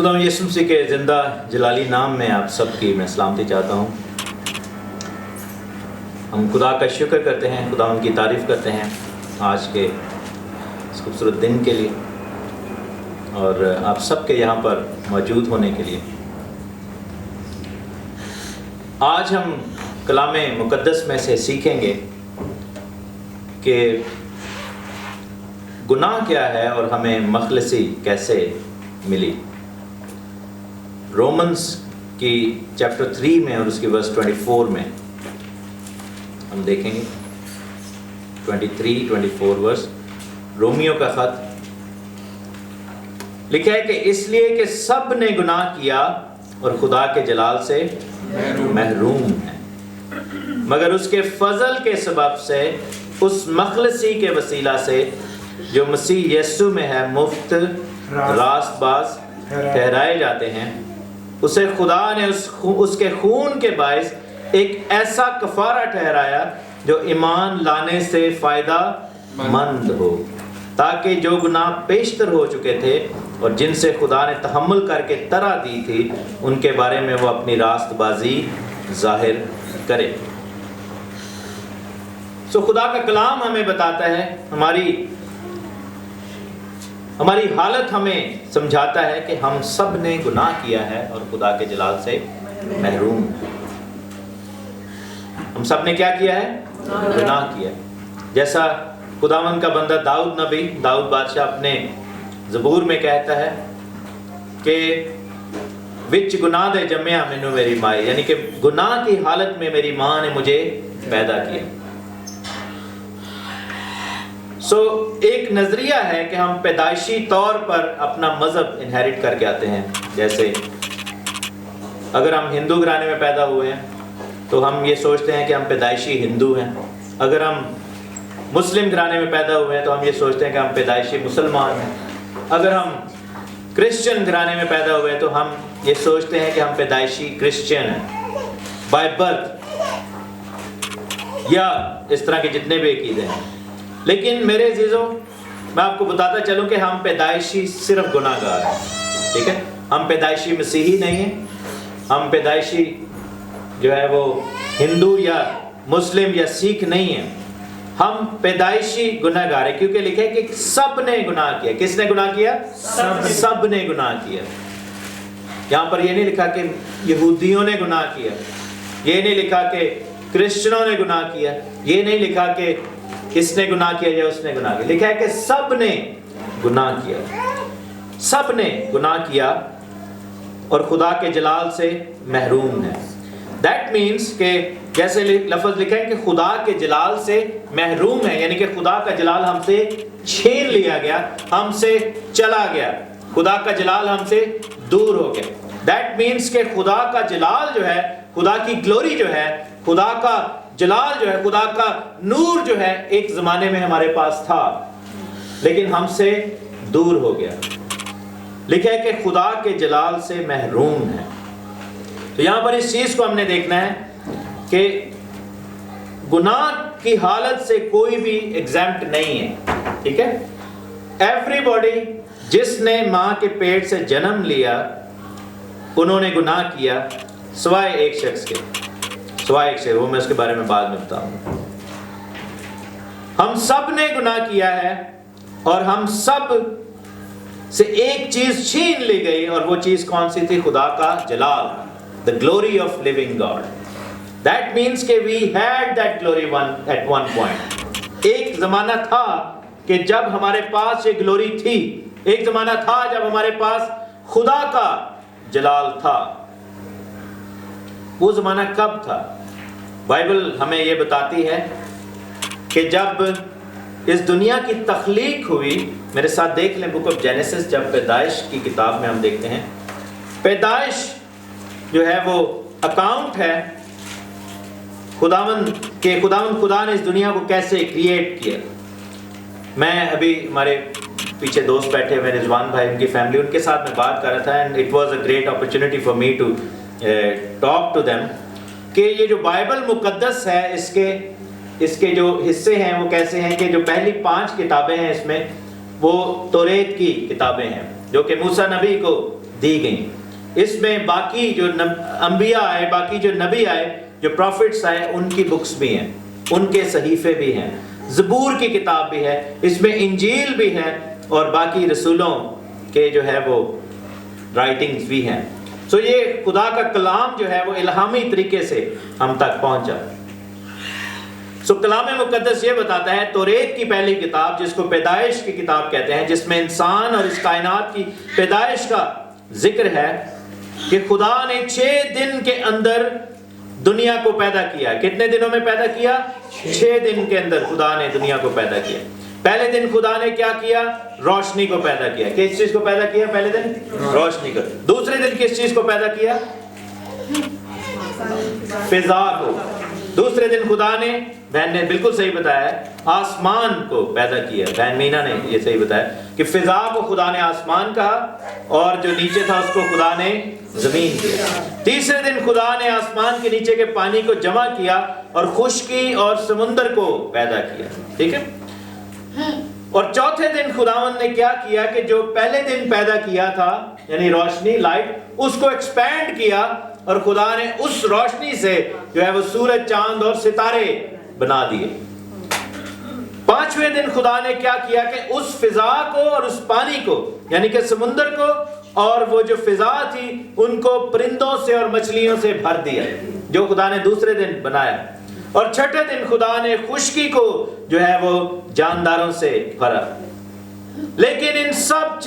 خدا یسوع مسیح کے زندہ جلالی نام میں آپ سب کی میں سلامتی چاہتا ہوں۔ ہم خدا کا شکر کرتے ہیں، خدا ان کی تعریف کرتے ہیں آج کے اس خوبصورت دن کے لیے اور آپ سب کے یہاں پر موجود ہونے کے لیے۔ آج ہم کلام مقدس میں سے سیکھیں گے کہ گناہ کیا ہے اور ہمیں مخلصی کیسے ملی۔ رومنز کی چیپٹر 3 میں اور اس کی ورس 24 میں ہم دیکھیں گے 23-24 ورس۔ رومیو کا خط لکھا ہے کہ اس لیے کہ سب نے گناہ کیا اور خدا کے جلال سے محروم ہیں، مگر اس کے فضل کے سبب سے اس مخلصی کے وسیلہ سے جو مسیح یسوع میں ہے مفت راست باز ٹھہرائے جاتے ہیں، اسے خدا نے اس کے خون کے باعث ایک ایسا کفارہ ٹھہرایا جو ایمان لانے سے فائدہ مند ہو، تاکہ جو گناہ پیشتر ہو چکے تھے اور جن سے خدا نے تحمل کر کے طرح دی تھی ان کے بارے میں وہ اپنی راست بازی ظاہر کرے۔ خدا کا کلام ہمیں بتاتا ہے، ہماری حالت ہمیں سمجھاتا ہے کہ ہم سب نے گناہ کیا ہے اور خدا کے جلال سے محروم ہیں۔ ہم سب نے کیا کیا ہے؟ گناہ کیا۔ جیسا خداوند کا بندہ داؤد بادشاہ اپنے زبور میں کہتا ہے کہ وچ گناہ دے جمیا مینوں میری مائی، یعنی کہ گناہ کی حالت میں میری ماں نے مجھے پیدا کیا۔ ایک نظریہ ہے کہ ہم پیدائشی طور پر اپنا مذہب انہیرٹ کر کے آتے ہیں۔ جیسے اگر ہم ہندو گھرانے میں پیدا ہوئے ہیں تو ہم یہ سوچتے ہیں کہ ہم پیدائشی ہندو ہیں۔ اگر ہم مسلم گھرانے میں پیدا ہوئے ہیں تو ہم یہ سوچتے ہیں کہ ہم پیدائشی مسلمان ہیں۔ اگر ہم کرسچن گھرانے میں پیدا ہوئے تو ہم یہ سوچتے ہیں کہ ہم پیدائشی کرسچن ہیں بائی برتھ، یا اس طرح کے جتنے بھی عقیدے ہیں۔ لیکن میرے عزیزوں، میں آپ کو بتاتا چلوں کہ ہم پیدائشی صرف گناہ گار ہیں، ٹھیک ہے؟ ہم پیدائشی مسیحی نہیں ہیں، ہم پیدائشی جو ہے وہ ہندو یا مسلم یا سکھ نہیں ہیں، ہم پیدائشی گناہ گار ہیں، کیونکہ لکھا ہے کہ سب نے گناہ کیا۔ کس نے گناہ کیا؟ سب نے گناہ کیا۔ یہاں پر یہ نہیں لکھا کہ یہودیوں نے گناہ کیا، یہ نہیں لکھا کہ کرسچنوں نے گناہ کیا، یہ نہیں لکھا کہ اس نے گناہ کیا یا اس نے گناہ کیا۔ لکھا ہے کہ سب نے گناہ کیا، سب نے گناہ کیا اور خدا کے جلال سے محروم ہے۔ دیٹ مینس کہ جیسے لفظ لکھا ہے کہ خدا کے جلال سے محروم ہے، یعنی کہ خدا کا جلال ہم سے چھین لیا گیا، ہم سے چلا گیا، خدا کا جلال ہم سے دور ہو گیا۔ دیٹ مینس کہ خدا کا جلال جو ہے، خدا کی گلوری جو ہے، خدا کا جلال جو ہے، خدا کا نور جو ہے، ایک زمانے میں ہمارے پاس تھا لیکن ہم سے دور ہو گیا۔ لکھا ہے کہ خدا کے جلال سے محروم ہے۔ تو یہاں پر اس چیز کو ہم نے دیکھنا ہے کہ گناہ کی حالت سے کوئی بھی ایگزیمپٹ نہیں ہے، ٹھیک ہے؟ ایوری باڈی جس نے ماں کے پیٹ سے جنم لیا انہوں نے گناہ کیا سوائے ایک شخص کے، وہ میں اس کے بارے میں بعد میں بتاؤں گا۔ ہم سب نے گناہ کیا ہے اور ہم سب سے ایک چیز چھین لی گئی، اور وہ چیز کون سی تھی؟ خدا کا جلال، the glory of living God. That means کہ we had that glory at one point. ایک زمانہ تھا کہ جب ہمارے پاس یہ گلوری تھی، ایک زمانہ تھا جب ہمارے پاس خدا کا جلال تھا۔ وہ زمانہ کب تھا؟ بائبل ہمیں یہ بتاتی ہے کہ جب اس دنیا کی تخلیق ہوئی، میرے ساتھ دیکھ لیں بک آف جینیسس، جب پیدائش کی کتاب میں ہم دیکھتے ہیں، پیدائش جو ہے وہ اکاؤنٹ ہے خداوند خدا نے اس دنیا کو کیسے کریٹ کیا۔ میں ابھی ہمارے پیچھے دوست بیٹھے ہوئے رضوان بھائی، ان کی فیملی، ان کے ساتھ میں بات کر رہا تھا، and it was a great opportunity for me to talk to them, کہ یہ جو بائبل مقدس ہے اس کے جو حصے ہیں وہ کیسے ہیں کہ جو پہلی 5 کتابیں ہیں اس میں وہ توریت کی کتابیں ہیں، جو کہ موسیٰ نبی کو دی گئیں. اس میں باقی جو انبیاء آئے، باقی جو نبی آئے، جو پروفٹس آئے، ان کی بکس بھی ہیں، ان کے صحیفے بھی ہیں، زبور کی کتاب بھی ہے، اس میں انجیل بھی ہے، اور باقی رسولوں کے جو ہے وہ رائٹنگز بھی ہیں. سو یہ خدا کا کلام جو ہے وہ الہامی طریقے سے ہم تک پہنچا. سو کلام مقدس یہ بتاتا ہے، توریت کی پہلی کتاب جس کو پیدائش کی کتاب کہتے ہیں، جس میں انسان اور اس کائنات کی پیدائش کا ذکر ہے، کہ خدا نے 6 دن کے اندر دنیا کو پیدا کیا. کتنے دنوں میں پیدا کیا؟ 6 دن کے اندر خدا نے دنیا کو پیدا کیا. پہلے دن خدا نے کیا کیا؟ روشنی کو پیدا کیا. کس چیز کو پیدا کیا پہلے دن؟ روشنی کو. دوسرے دن کس چیز کو پیدا کیا؟ فضا کو. دوسرے دن خدا نے، بہن نے بالکل صحیح بتایا ہے، آسمان کو پیدا کیا. بہن مینا نے یہ صحیح بتایا کہ فضا کو خدا نے آسمان کہا، اور جو نیچے تھا اس کو خدا نے زمین کیا. تیسرے دن خدا نے آسمان کے نیچے کے پانی کو جمع کیا اور خشکی اور سمندر کو پیدا کیا. ٹھیک ہے. اور چوتھے دن خداوند نے کیا کیا کہ جو پہلے دن پیدا کیا تھا، یعنی روشنی، لائٹ، اس کو ایکسپینڈ کیا، اور خدا نے اس روشنی سے جو ہے وہ سورج، چاند اور ستارے بنا دیے. پانچویں دن خدا نے کیا کیا کہ اس فضا کو اور اس پانی کو، یعنی کہ سمندر کو اور وہ جو فضا تھی، ان کو پرندوں سے اور مچھلیوں سے بھر دیا، جو خدا نے دوسرے دن بنایا. اور چھٹے دن خدا نے خشکی کو جو ہے وہ جانداروں سے بھرا. لیکن ان سب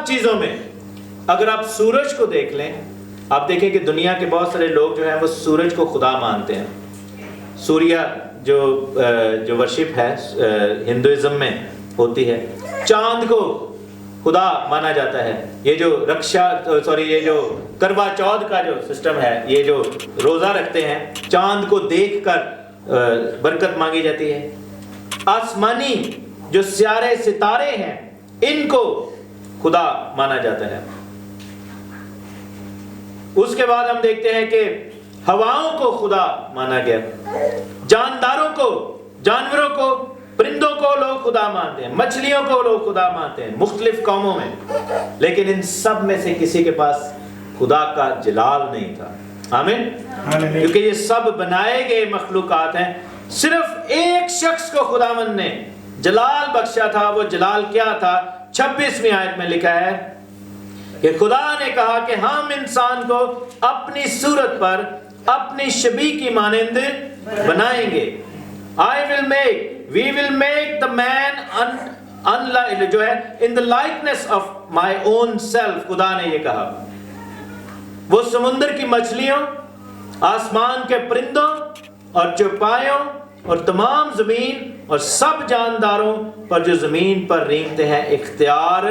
چیزوں میں اگر آپ سورج کو دیکھ لیں، آپ دیکھیں کہ دنیا کے بہت سارے لوگ جو ہیں وہ سورج کو خدا مانتے ہیں. سوریہ جو ورشپ ہے ہندوازم میں ہوتی ہے. چاند کو خدا مانا جاتا ہے. یہ جو کروا چوتھ کا جو سسٹم ہے، یہ جو روزہ رکھتے ہیں، چاند کو دیکھ کر برکت مانگی جاتی ہے. آسمانی جو سیارے ستارے ہیں، ان کو خدا مانا جاتا ہے. اس کے بعد ہم دیکھتے ہیں کہ ہواؤں کو خدا مانا گیا. جانداروں کو، جانوروں کو، پرندوں کو لوگ خدا مانتے ہیں، مچھلیوں کو لوگ خدا مانتے ہیں مختلف قوموں میں. لیکن ان سب میں سے کسی کے پاس خدا کا جلال نہیں تھا. آمین. کیونکہ یہ سب بنائے گئے مخلوقات ہیں. صرف ایک شخص کو خداوند نے جلال بخشا تھا. وہ جلال کیا تھا؟ 26ویں آیت میں لکھا ہے کہ خدا نے کہا کہ ہم انسان کو اپنی صورت پر، اپنی شبیہ کی مانند بنائیں گے. we will make the man جو ہے in the likeness of my own self. خدا نے یہ کہا. وہ سمندر کی مچھلیوں، آسمان کے پرندوں اور چوپایوں اور تمام زمین اور سب جانداروں پر جو زمین پر رینگتے ہیں اختیار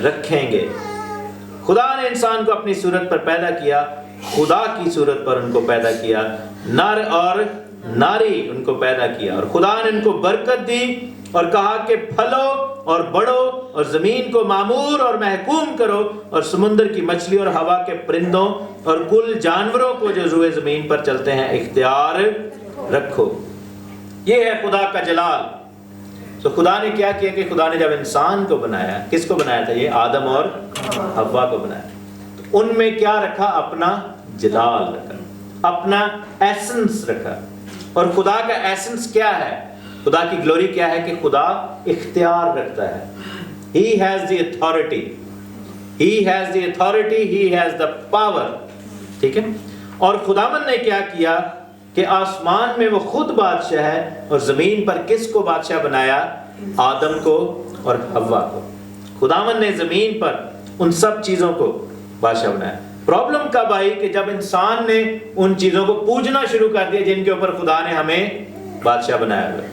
رکھیں گے. خدا نے انسان کو اپنی صورت پر پیدا کیا. خدا کی صورت پر ان کو پیدا کیا. نر اور ناری ان کو پیدا کیا. اور خدا نے ان کو برکت دی اور کہا کہ پھلو اور بڑھو اور زمین کو معمور اور محکوم کرو، اور سمندر کی مچھلی اور ہوا کے پرندوں اور کل جانوروں کو جو روئے زمین پر چلتے ہیں اختیار رکھو. یہ ہے خدا کا جلال. تو خدا نے کیا کیا کہ خدا نے جب انسان کو بنایا، کس کو بنایا تھا؟ یہ آدم اور حوا کو بنایا. تو ان میں کیا رکھا؟ اپنا جلال رکھا، اپنا ایسنس رکھا. اور خدا کا ایسنس کیا ہے؟ خدا کی گلوری کیا ہے کہ خدا اختیار رکھتا ہے. He has the authority. He has the authority. He has the power. ٹھیک ہے. اور خداوند نے کیا کیا کہ آسمان میں وہ خود بادشاہ ہے، اور زمین پر کس کو بادشاہ بنایا؟ آدم کو اور حوا کو. خداوند نے زمین پر ان سب چیزوں کو بادشاہ بنایا. پرابلم کب آئی؟ کہ جب انسان نے ان چیزوں کو پوجنا شروع کر دیا جن کے اوپر خدا نے ہمیں بادشاہ بنایا ہوا.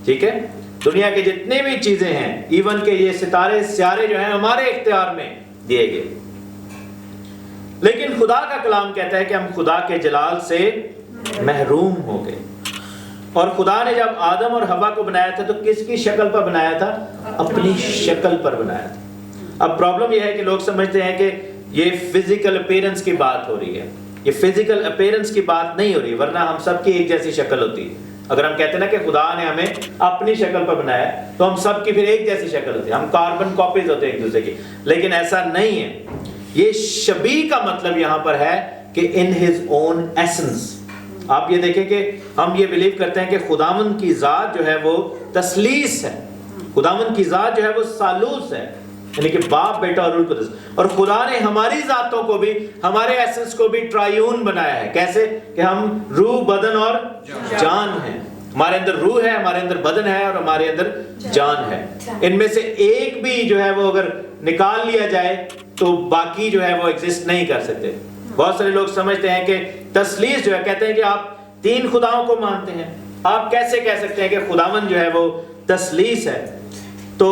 ٹھیک ہے. دنیا کے جتنے بھی چیزیں ہیں، ایون کہ یہ ستارے سیارے جو ہیں ہمارے اختیار میں دیے گئے. لیکن خدا کا کلام کہتا ہے کہ ہم خدا کے جلال سے محروم ہو گئے. اور خدا نے جب آدم اور حوا کو بنایا تھا تو کس کی شکل پر بنایا تھا؟ اپنی شکل پر بنایا تھا. اب پرابلم یہ ہے کہ لوگ سمجھتے ہیں کہ یہ فزیکل اپیرنس کی بات ہو رہی ہے. یہ فزیکل اپیرنس کی بات نہیں ہو رہی، ورنہ ہم سب کی ایک جیسی شکل ہوتی ہے. اگر ہم کہتے ہیں نا کہ خدا نے ہمیں اپنی شکل پر بنایا تو ہم سب کی پھر ایک جیسی شکل ہوتی ہے, ہم کاربن کاپیز ہوتے ہیں ایک دوسرے کی, لیکن ایسا نہیں ہے. یہ شبیہ کا مطلب یہاں پر ہے کہ in his own essence. آپ یہ دیکھیں کہ ہم یہ بلیو کرتے ہیں کہ خداوند کی ذات جو ہے وہ تثلیث ہے, خداوند کی ذات جو ہے وہ ثالوث ہے, یعنی کہ باپ بیٹا اور روح القدس. اور خدا نے ہماری ذاتوں کو بھی, ہمارے ایسنس کو بھی ٹرائیون بنایا ہے. کیسے کہ ہم روح, بدن اور جان ہیں. ہمارے اندر روح ہے, ہمارے اندر بدن ہے اور ہمارے اندر جان ہے. ان میں سے ایک بھی جو ہے وہ اگر نکال لیا جائے تو باقی جو ہے وہ ایگزسٹ نہیں کر سکتے. بہت سارے لوگ سمجھتے ہیں کہ تثلیث جو ہے, کہتے ہیں کہ آپ 3 خداؤں کو مانتے ہیں, آپ کیسے کہہ سکتے ہیں کہ خداوند جو ہے وہ تثلیث ہے؟ تو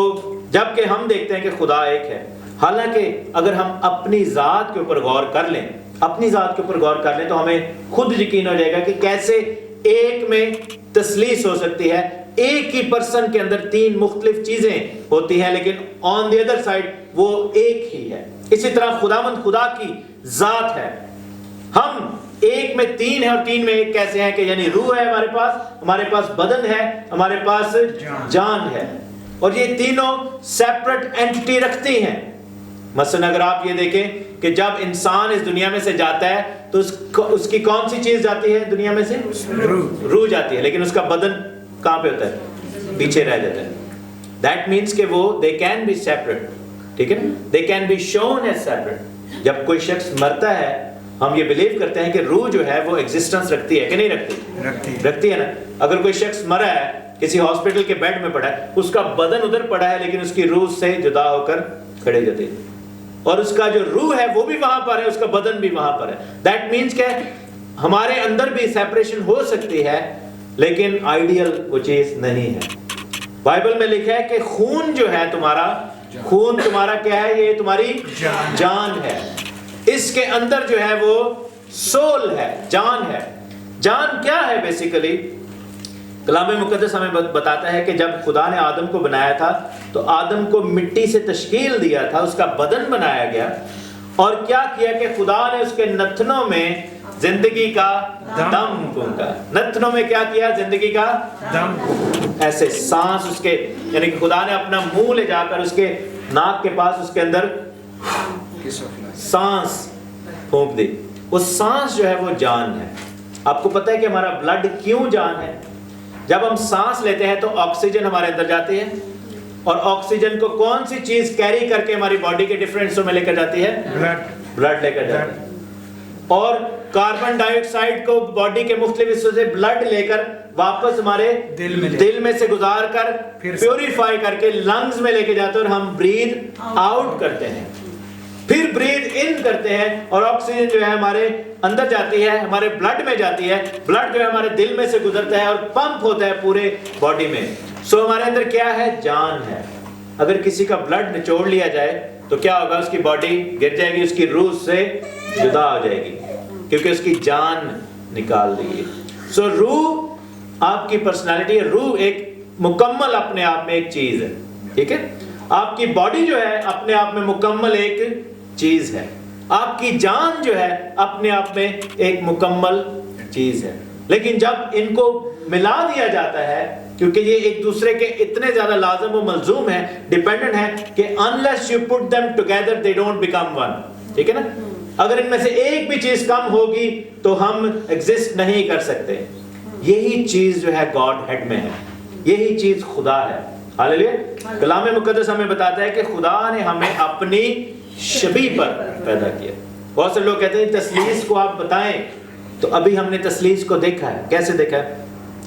جبکہ ہم دیکھتے ہیں کہ خدا ایک ہے. حالانکہ اگر ہم اپنی ذات کے اوپر غور کر لیں, اپنی ذات کے اوپر غور کر لیں تو ہمیں خود یقین ہو جائے گا کہ کیسے ایک میں تثلیث ہو سکتی ہے. ایک ہی پرسن کے اندر 3 مختلف چیزیں ہوتی ہیں لیکن آن دی ادر سائڈ وہ ایک ہی ہے. اسی طرح خداوند خدا کی ذات ہے. ہم ایک میں 3 ہیں اور 3 میں ایک کیسے ہیں کہ یعنی روح ہے ہمارے پاس بدن ہے, ہمارے پاس جان ہے, اور یہ تینوں سیپریٹ اینٹی رکھتی ہیں. مثلا اگر آپ یہ دیکھیں کہ جب انسان اس دنیا میں سے جاتا ہے تو اس کی کون سی چیز جاتی ہے دنیا میں سے؟ روح جاتی ہے, لیکن اس کا بدن کہاں پہ ہوتا ہے؟ پیچھے رہ جاتا ہے. دیٹ مینس کہ وہ they can be separate, ٹھیک ہے نا, they can be shown as separate. جب کوئی شخص مرتا ہے ہم یہ بلیو کرتے ہیں کہ روح جو ہے وہ ایگزسٹنس رکھتی ہے کہ نہیں رکھتی؟ رکھتی ہے نا. اگر کوئی شخص مرا ہے, کسی ہاسپٹل کے بیڈ میں پڑا ہے, اس کا بدن ادھر پڑا ہے لیکن اس کی روح سے جدا ہو کر کھڑے جاتے ہیں, اور اس کا جو روح ہے وہ بھی وہاں پر ہے, اس کا بدن بھی وہاں پر ہے. دیٹ مینس کہ ہمارے اندر بھی سیپریشن ہو سکتی ہے لیکن آئیڈیل وہ چیز نہیں ہے. بائبل میں لکھا ہے کہ خون جو ہے تمہارا کیا ہے؟ یہ تمہاری جان ہے. اس کے اندر جو ہے وہ سول ہے, جان ہے. جان کیا ہے بیسیکلی؟ کلام مقدس ہمیں بتاتا ہے کہ جب خدا نے آدم کو بنایا تھا تو آدم کو مٹی سے تشکیل دیا تھا, اس کا بدن بنایا گیا, اور کیا کیا کہ خدا نے اس کے نتنوں میں زندگی کا دم پھونکا. نتنوں میں کیا کیا؟ زندگی کا دم, ایسے سانس اس کے, یعنی کہ خدا نے اپنا منہ لے جا کر اس کے ناک کے پاس اس کے اندر سانس پھونک دی. وہ سانس جو ہے وہ جان ہے. آپ کو پتہ ہے کہ ہمارا بلڈ کیوں جان ہے؟ جب ہم سانس لیتے ہیں تو آکسیجن ہمارے اندر جاتی ہے, اور آکسیجن کو کون سی چیز کیری کر کے ہماری باڈی کے ڈفرینٹ حصوں میں لے کر جاتی ہے؟ بلڈ لے کر جاتی ہے. اور کاربن ڈائی آکسائڈ کو باڈی کے مختلف حصوں سے بلڈ لے کر واپس ہمارے دل میں سے گزار کر پیوریفائی کر کے لنگز میں لے کے جاتے ہیں, اور ہم بریتھ آؤٹ کرتے ہیں. پھر بریتھ ان کرتے ہیں اور آکسیجن جو ہے ہمارے اندر جاتی ہے, ہمارے بلڈ میں جاتی ہے. بلڈ جو ہے ہمارے دل میں سے گزرتا ہے اور پمپ ہوتا ہے پورے باڈی میں. سو ہمارے اندر کیا ہے؟ جان ہے. اگر کسی کا بلڈ نچوڑ لیا جائے تو کیا ہوگا؟ اس کی باڈی گر جائے گی, اس کی روح سے جدا ہو جائے گی کیونکہ اس کی جان نکال دی گئی. سو روح آپ کی پرسنالٹی ہے. روح ایک مکمل اپنے آپ میں ایک چیز ہے, ٹھیک ہے. آپ کی باڈی جو ہے اپنے آپ میں مکمل ایک چیز ہے. آپ کی جان جو ہے اپنے آپ میں ایک مکمل چیز ہے. لیکن جب ان کو ملا دیا جاتا ہے, کیونکہ یہ ایک دوسرے کے اتنے زیادہ لازم و ملزوم ہیں, ڈیپینڈنٹ ہیں, کہ unless you put them together they don't become one, ٹھیک ہے نا. اگر ان میں سے ایک بھی چیز کم ہوگی تو ہم ایگزسٹ نہیں کر سکتے. یہی چیز جو ہے گاڈ ہیڈ میں ہے, یہی چیز خدا ہے. ہاللیلویا. کلام مقدس ہمیں بتاتا ہے کہ خدا نے ہمیں اپنی شبیہ پر پیدا کیا. بہت سے لوگ کہتے ہیں تثلیث کو آپ بتائیں, تو ابھی ہم نے تثلیث کو دیکھا ہے. کیسے دیکھا ہے؟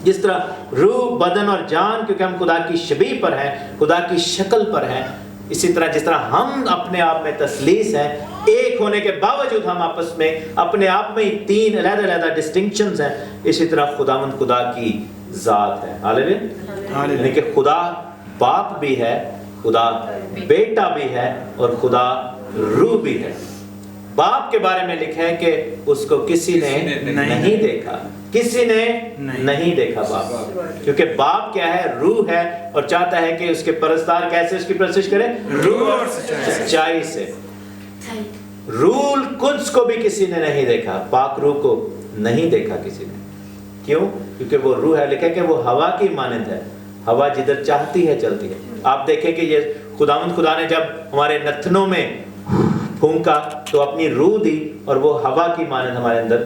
جس طرح روح, بدن اور جان, کیونکہ ہم خدا کی شبیہ پر ہیں, خدا کی شکل پر ہیں, اسی طرح جس طرح ہم اپنے آپ میں تثلیث ہیں, ایک ہونے کے باوجود ہم آپس میں اپنے آپ میں 3 علیحدہ ڈسٹنکشنز ہیں, اسی طرح خداوند خدا کی ذات ہے. ہاللیلویا. یعنی کہ خدا باپ بھی ہے, خدا بیٹا بھی ہے, اور خدا روح بھی ہے. باپ کے بارے میں لکھا ہے کہ اس کو کسی نے نہیں دیکھا, کسی نے نہیں دیکھا باپ, کیونکہ باپ کیا ہے؟ روح ہے, اور چاہتا ہے کہ اس کے پرستار کیسے اس کی پرستش کریں؟ روح اور سچائی سے. روح القدس کو بھی کسی نے نہیں دیکھا, پاک روح کو نہیں دیکھا کسی نے. کیوں؟ کیونکہ وہ روح ہے. لکھا ہے کہ وہ ہوا کی مانند ہے, ہوا جدھر چاہتی ہے چلتی ہے. آپ دیکھیں کہ یہ خدا نے جب ہمارے نتنوں میں پھونکا تو اپنی روح دی, اور وہ ہوا کی مانند ہمارے اندر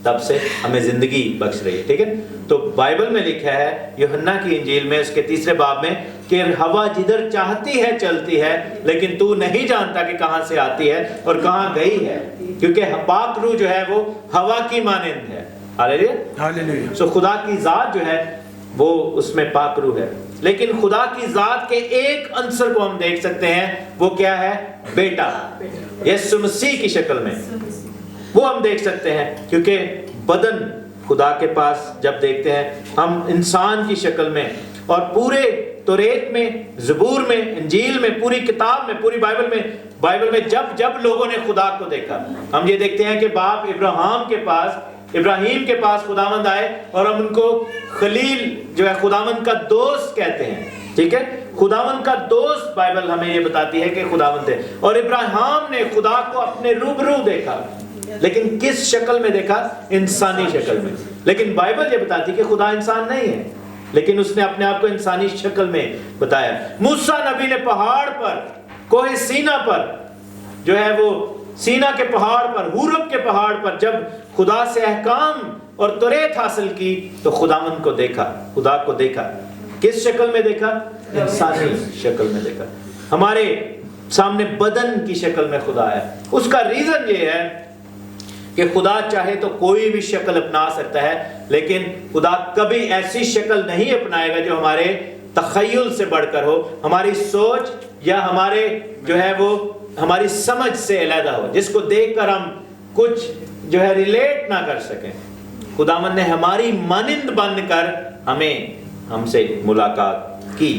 تب سے ہمیں زندگی بخش رہی ہے. ٹھیک ہے, تو بائبل میں لکھا ہے یوحنا کی انجیل میں اس کے 3 باب میں کہ ہوا جدھر چاہتی ہے چلتی ہے, لیکن تو نہیں جانتا کہ کہاں سے آتی ہے اور کہاں گئی ہے, کیونکہ پاک روح جو ہے وہ ہوا کی مانند ہے. ہاللیلویہ. سو خدا کی ذات جو ہے وہ اس میں پاک روح ہے. لیکن خدا کی ذات کے ایک عنصر کو ہم دیکھ سکتے ہیں, وہ کیا ہے؟ بیٹا, یسوع مسیح کی شکل میں. وہ ہم دیکھ سکتے ہیں کیونکہ بدن خدا کے پاس جب دیکھتے ہیں ہم انسان کی شکل میں, اور پورے توریت میں, زبور میں, انجیل میں, پوری کتاب میں, پوری بائبل میں جب لوگوں نے خدا کو دیکھا, ہم یہ دیکھتے ہیں کہ باپ ابراہیم کے پاس خداوند آئے, اور ہم ان کو خلیل جو ہے خداوند کا دوست کہتے ہیں. ٹھیک ہے, خداوند کا دوست بائبل ہمیں یہ بتاتی ہے کہ خداوند ہے. اور ابراہیم نے خدا کو اپنے روبرو دیکھا, لیکن کس شکل میں دیکھا؟ انسانی شکل میں. لیکن بائبل یہ بتاتی ہے کہ خدا انسان نہیں ہے, لیکن اس نے اپنے آپ کو انسانی شکل میں بتایا. موسیٰ نبی نے پہاڑ پر, کوہ سینا پر جو ہے وہ سینا کے پہاڑ پر, ہورب کے پہاڑ پر جب خدا سے احکام اور توریت حاصل کی تو خداوند کو دیکھا, خدا کو دیکھا. کس شکل میں دیکھا؟ انسانی شکل میں دیکھا. ہمارے سامنے بدن کی شکل میں خدا ہے. اس کا ریزن یہ ہے کہ خدا چاہے تو کوئی بھی شکل اپنا سکتا ہے, لیکن خدا کبھی ایسی شکل نہیں اپنائے گا جو ہمارے تخیل سے بڑھ کر ہو, ہماری سوچ یا ہمارے جو ہے وہ ہماری سمجھ سے علیحدہ ہو, جس کو دیکھ کر ہم کچھ جو ہے ریلیٹ نہ کر سکیں. خداوند نے ہماری مانند بن کر ہم سے ملاقات کی.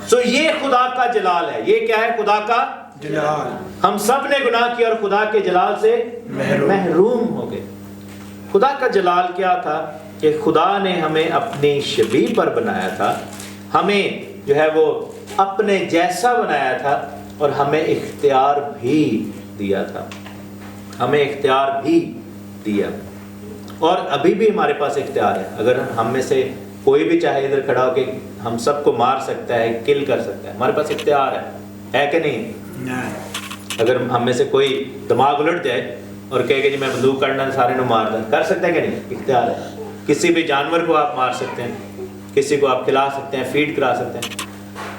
سو یہ خدا کا جلال ہے. یہ کیا ہے؟ خدا کا جلال. ہم سب نے گناہ کیا اور خدا کے جلال سے محروم ہو گئے. خدا کا جلال کیا تھا؟ کہ خدا نے ہمیں اپنی شبیہ پر بنایا تھا, ہمیں جو ہے وہ اپنے جیسا بنایا تھا, اور ہمیں اختیار بھی دیا تھا. ہمیں اختیار بھی دیا, اور ابھی بھی ہمارے پاس اختیار ہے. اگر ہم میں سے کوئی بھی چاہے ادھر کھڑا ہو کہ ہم سب کو مار سکتا ہے, کل کر سکتا ہے, ہمارے پاس اختیار ہے کہ نہیں؟ اگر ہم میں سے کوئی دماغ الٹ جائے اور کہے کہ جی میں بندوق کرنا سارے نو مار دیں, کر سکتا ہے کہ نہیں؟ اختیار ہے. کسی بھی جانور کو آپ مار سکتے ہیں, کسی کو آپ کھلا سکتے ہیں, فیڈ کرا سکتے ہیں.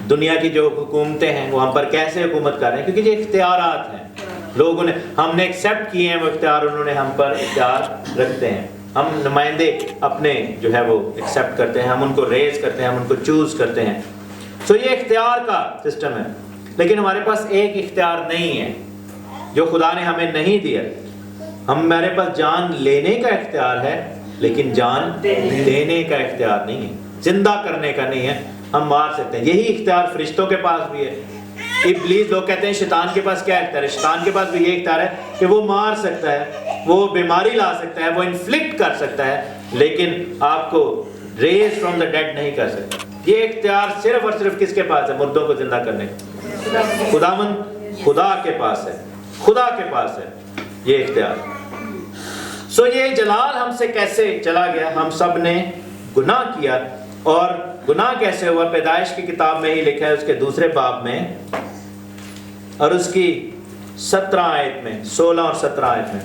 دنیا کی جو حکومتیں ہیں وہ ہم پر کیسے حکومت کر رہے ہیں؟ کیونکہ یہ اختیارات ہیں. لوگوں نے, ہم نے ایکسیپٹ کیے ہیں وہ اختیار, انہوں نے ہم پر اختیار رکھتے ہیں. ہم نمائندے اپنے جو ہے وہ ایکسیپٹ کرتے ہیں, ہم ان کو ریز کرتے ہیں, ہم ان کو چوز کرتے ہیں. سو یہ اختیار کا سسٹم ہے. لیکن ہمارے پاس ایک اختیار نہیں ہے جو خدا نے ہمیں نہیں دیا. ہمارے پاس جان لینے کا اختیار ہے, لیکن جان دینے کا اختیار نہیں ہے, زندہ کرنے کا نہیں ہے. ہم مار سکتے ہیں, یہی اختیار فرشتوں کے پاس بھی ہے. ابلیس, لوگ کہتے ہیں شیطان کے پاس کیا اختیار ہے؟ شیطان کے پاس بھی یہ اختیار ہے کہ وہ مار سکتا ہے, وہ بیماری لا سکتا ہے, وہ انفلکٹ کر سکتا ہے, لیکن آپ کو ریز فرام دا ڈیڈ نہیں کر سکتا. یہ اختیار صرف اور صرف کس کے پاس ہے؟ مردوں کو زندہ کرنے کا. خدا کے پاس ہے, خدا کے پاس ہے یہ اختیار. سو یہ جلال ہم سے کیسے چلا گیا؟ ہم سب نے گناہ کیا. اور گناہ کیسے ہوا؟ پیدائش کی کتاب میں ہی لکھا ہے, اس کے 2 باب میں اور اس کی 17 آیت میں, 16 اور 17 آیت میں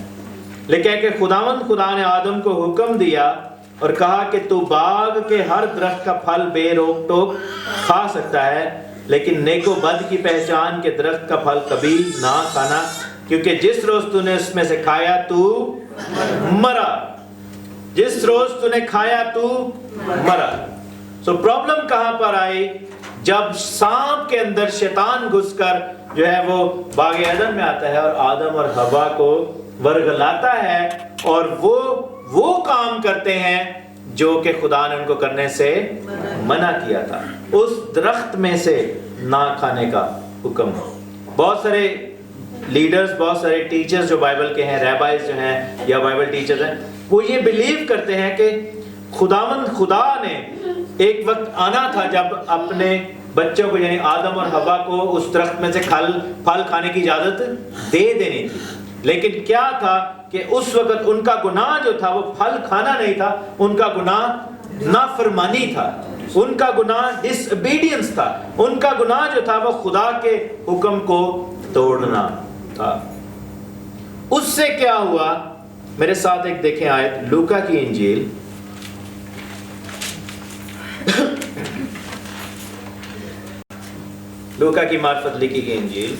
لکھا ہے کہ خدا نے آدم کو حکم دیا اور کہا کہ تو باغ کے ہر درخت کا پھل بے روک ٹوک کھا سکتا ہے, لیکن نیک و بد کی پہچان کے درخت کا پھل کبھی نہ کھانا, کیونکہ جس روز تو نے اس میں سے کھایا تو مرا. جس روز تو نے کھایا تو مرا. سو پرابلم کہاں پر آئی؟ جب سانپ کے اندر شیطان گھس کر جو ہے وہ باغ عدن میں آتا ہے اور آدم اور حوا کو ورگلاتا ہے, اور وہ کام کرتے ہیں جو کہ خدا نے ان کو کرنے سے منع کیا تھا. اس درخت میں سے نہ کھانے کا حکم. بہت سارے لیڈرز, بہت سارے ٹیچرز جو بائبل کے ہیں, ریبائز جو ہیں یا بائبل ٹیچرز ہیں, وہ یہ بلیو کرتے ہیں کہ خدا نے ایک وقت آنا تھا جب اپنے بچوں کو یعنی آدم اور حوا کو اس درخت میں سے پھل کھانے کی اجازت دے دینی تھی. لیکن کیا تھا کہ اس وقت ان کا گناہ جو تھا وہ پھل کھانا نہیں تھا، ان کا گناہ نافرمانی تھا، ان کا گناہ ڈس اوبیڈینس تھا، ان کا گناہ جو تھا وہ خدا کے حکم کو توڑنا تھا۔ اس سے کیا ہوا؟ میرے ساتھ ایک دیکھیں آیت لوکا کی انجیل لوکا کی معرفت لکھی گئی انجیل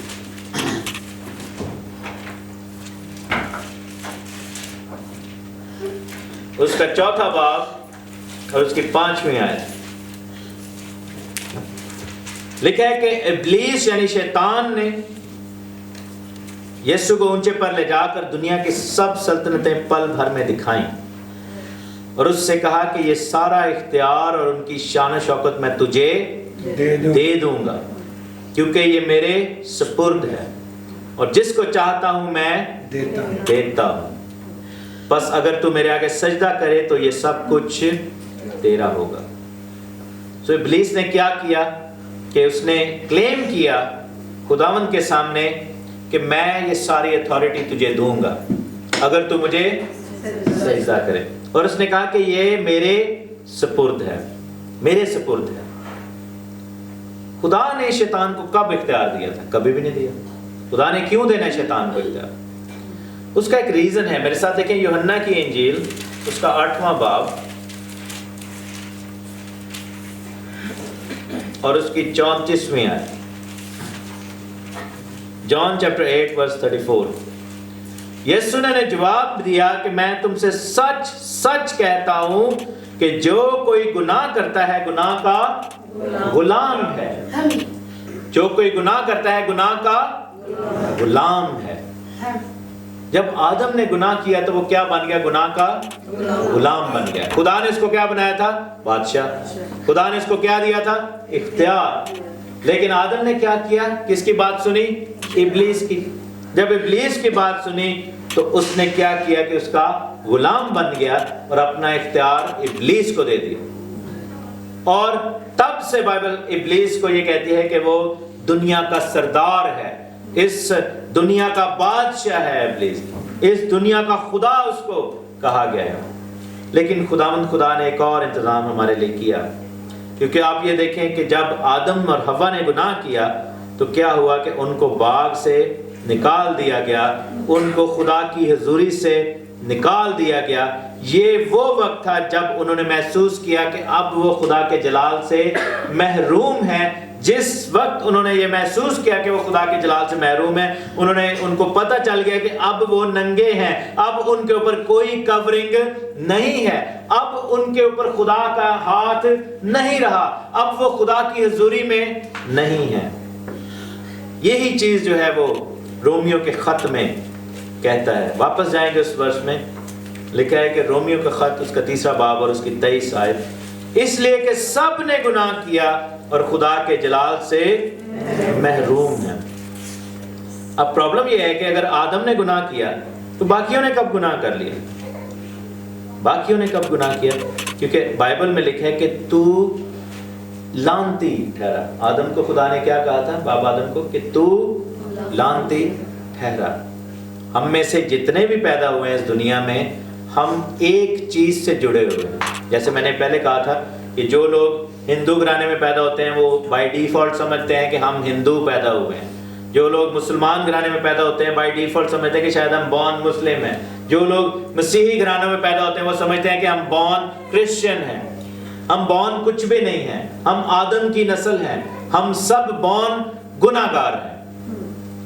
اس کا 4 باب اور اس کی 5ویں آیت لکھا ہے کہ ابلیس یعنی شیطان نے یسوع کو اونچے پر لے جا کر دنیا کی سب سلطنتیں پل بھر میں دکھائیں اور اس سے کہا کہ یہ سارا اختیار اور ان کی شان و شوکت میں تجھے دے دوں گا، کیونکہ یہ میرے سپرد ہے اور جس کو چاہتا ہوں میں دیتا ہوں، بس اگر تو میرے آگے سجدہ کرے تو یہ سب کچھ تیرا ہوگا۔ سو ابلیس نے کیا کیا کہ اس نے کلیم کیا خداوند کے سامنے کہ میں یہ ساری اتھارٹی تجھے دوں گا اگر تو مجھے سجدہ کرے، اور اس نے کہا کہ یہ میرے سپرد ہے، میرے سپرد ہے۔ خدا نے شیطان کو کب اختیار دیا تھا؟ کبھی بھی نہیں دیا۔ خدا نے کیوں دینا شیطان کو اختیار؟ اس کا ایک ریزن ہے۔ میرے ساتھ دیکھیں یوحنا کی انجیل اس کا 8واں باب اور اس کی 34ویں آیت۔ جان چیپٹر 8 ورس 34۔ یسوع نے جواب دیا کہ میں تم سے سچ سچ کہتا ہوں کہ جو کوئی گناہ کرتا ہے گناہ کا غلام ہے۔ جو کوئی گناہ کرتا ہے گناہ کا غلام ہے۔ جب آدم نے گناہ کیا تو وہ کیا بن گیا؟ گناہ کا غلام بن گیا۔ خدا نے اس کو کیا بنایا تھا؟ بادشاہ۔ خدا نے اس کو کیا دیا تھا؟ اختیار۔ لیکن آدم نے کیا کیا؟ کس کی بات سنی؟ ابلیس کی۔ جب ابلیس کی بات سنی تو اس نے کیا کیا کہ اس کا غلام بن گیا اور اپنا اختیار ابلیس کو دے دیا۔ اور تب سے بائبل ابلیس کو یہ کہتی ہے کہ وہ دنیا کا سردار ہے، اس دنیا کا بادشاہ ہے ابلیس، اس دنیا کا خدا اس کو کہا گیا ہے۔ لیکن خدا نے ایک اور انتظام ہمارے لیے کیا، کیونکہ آپ یہ دیکھیں کہ جب آدم اور حوا نے گناہ کیا تو کیا ہوا کہ ان کو باغ سے نکال دیا گیا، ان کو خدا کی حضوری سے نکال دیا گیا۔ یہ وہ وقت تھا جب انہوں نے محسوس کیا کہ اب وہ خدا کے جلال سے محروم ہیں۔ جس وقت انہوں نے یہ محسوس کیا کہ وہ خدا کے جلال سے محروم ہیں، ان کو پتہ چل گیا کہ اب وہ ننگے ہیں، اب ان کے اوپر کوئی کورنگ نہیں ہے، اب ان کے اوپر خدا کا ہاتھ نہیں رہا، اب وہ خدا کی حضوری میں نہیں ہے۔ یہی چیز جو ہے وہ رومیو کے خط میں کہتا ہے۔ واپس جائیں گے اس ورس میں، لکھا ہے کہ رومیو کا خط اس کا 3 باب اور اس کی 23 آیت، اس لیے کہ سب نے گناہ کیا اور خدا کے جلال سے محروم ہیں۔ اب پرابلم یہ ہے کہ اگر آدم نے گناہ کیا تو باقیوں نے کب گناہ کر لیا؟ باقیوں نے کب گناہ کیا؟ کیونکہ بائبل میں لکھا ہے کہ تو لعنتی ٹھہرا۔ آدم کو خدا نے کیا کہا تھا؟ باب آدم کو کہ تو لعنتی ٹھہرا۔ ہم میں سے جتنے بھی پیدا ہوئے ہیں اس دنیا میں، ہم ایک چیز سے جڑے ہوئے ہیں۔ جیسے میں نے پہلے کہا تھا کہ جو لوگ ہندو گھرانے میں پیدا ہوتے ہیں وہ بائی ڈیفالٹ سمجھتے ہیں کہ ہم ہندو پیدا ہوئے ہیں۔ جو لوگ مسلمان گھرانے میں پیدا ہوتے ہیں بائی ڈیفالٹ سمجھتے ہیں کہ شاید ہم بورن مسلم ہیں۔ جو لوگ مسیحی گھرانوں میں پیدا ہوتے ہیں وہ سمجھتے ہیں کہ ہم بورن کرسچن ہیں۔ ہم بورن کچھ بھی نہیں ہیں، ہم آدم کی نسل ہیں، ہم سب بورن گناہگار ہیں،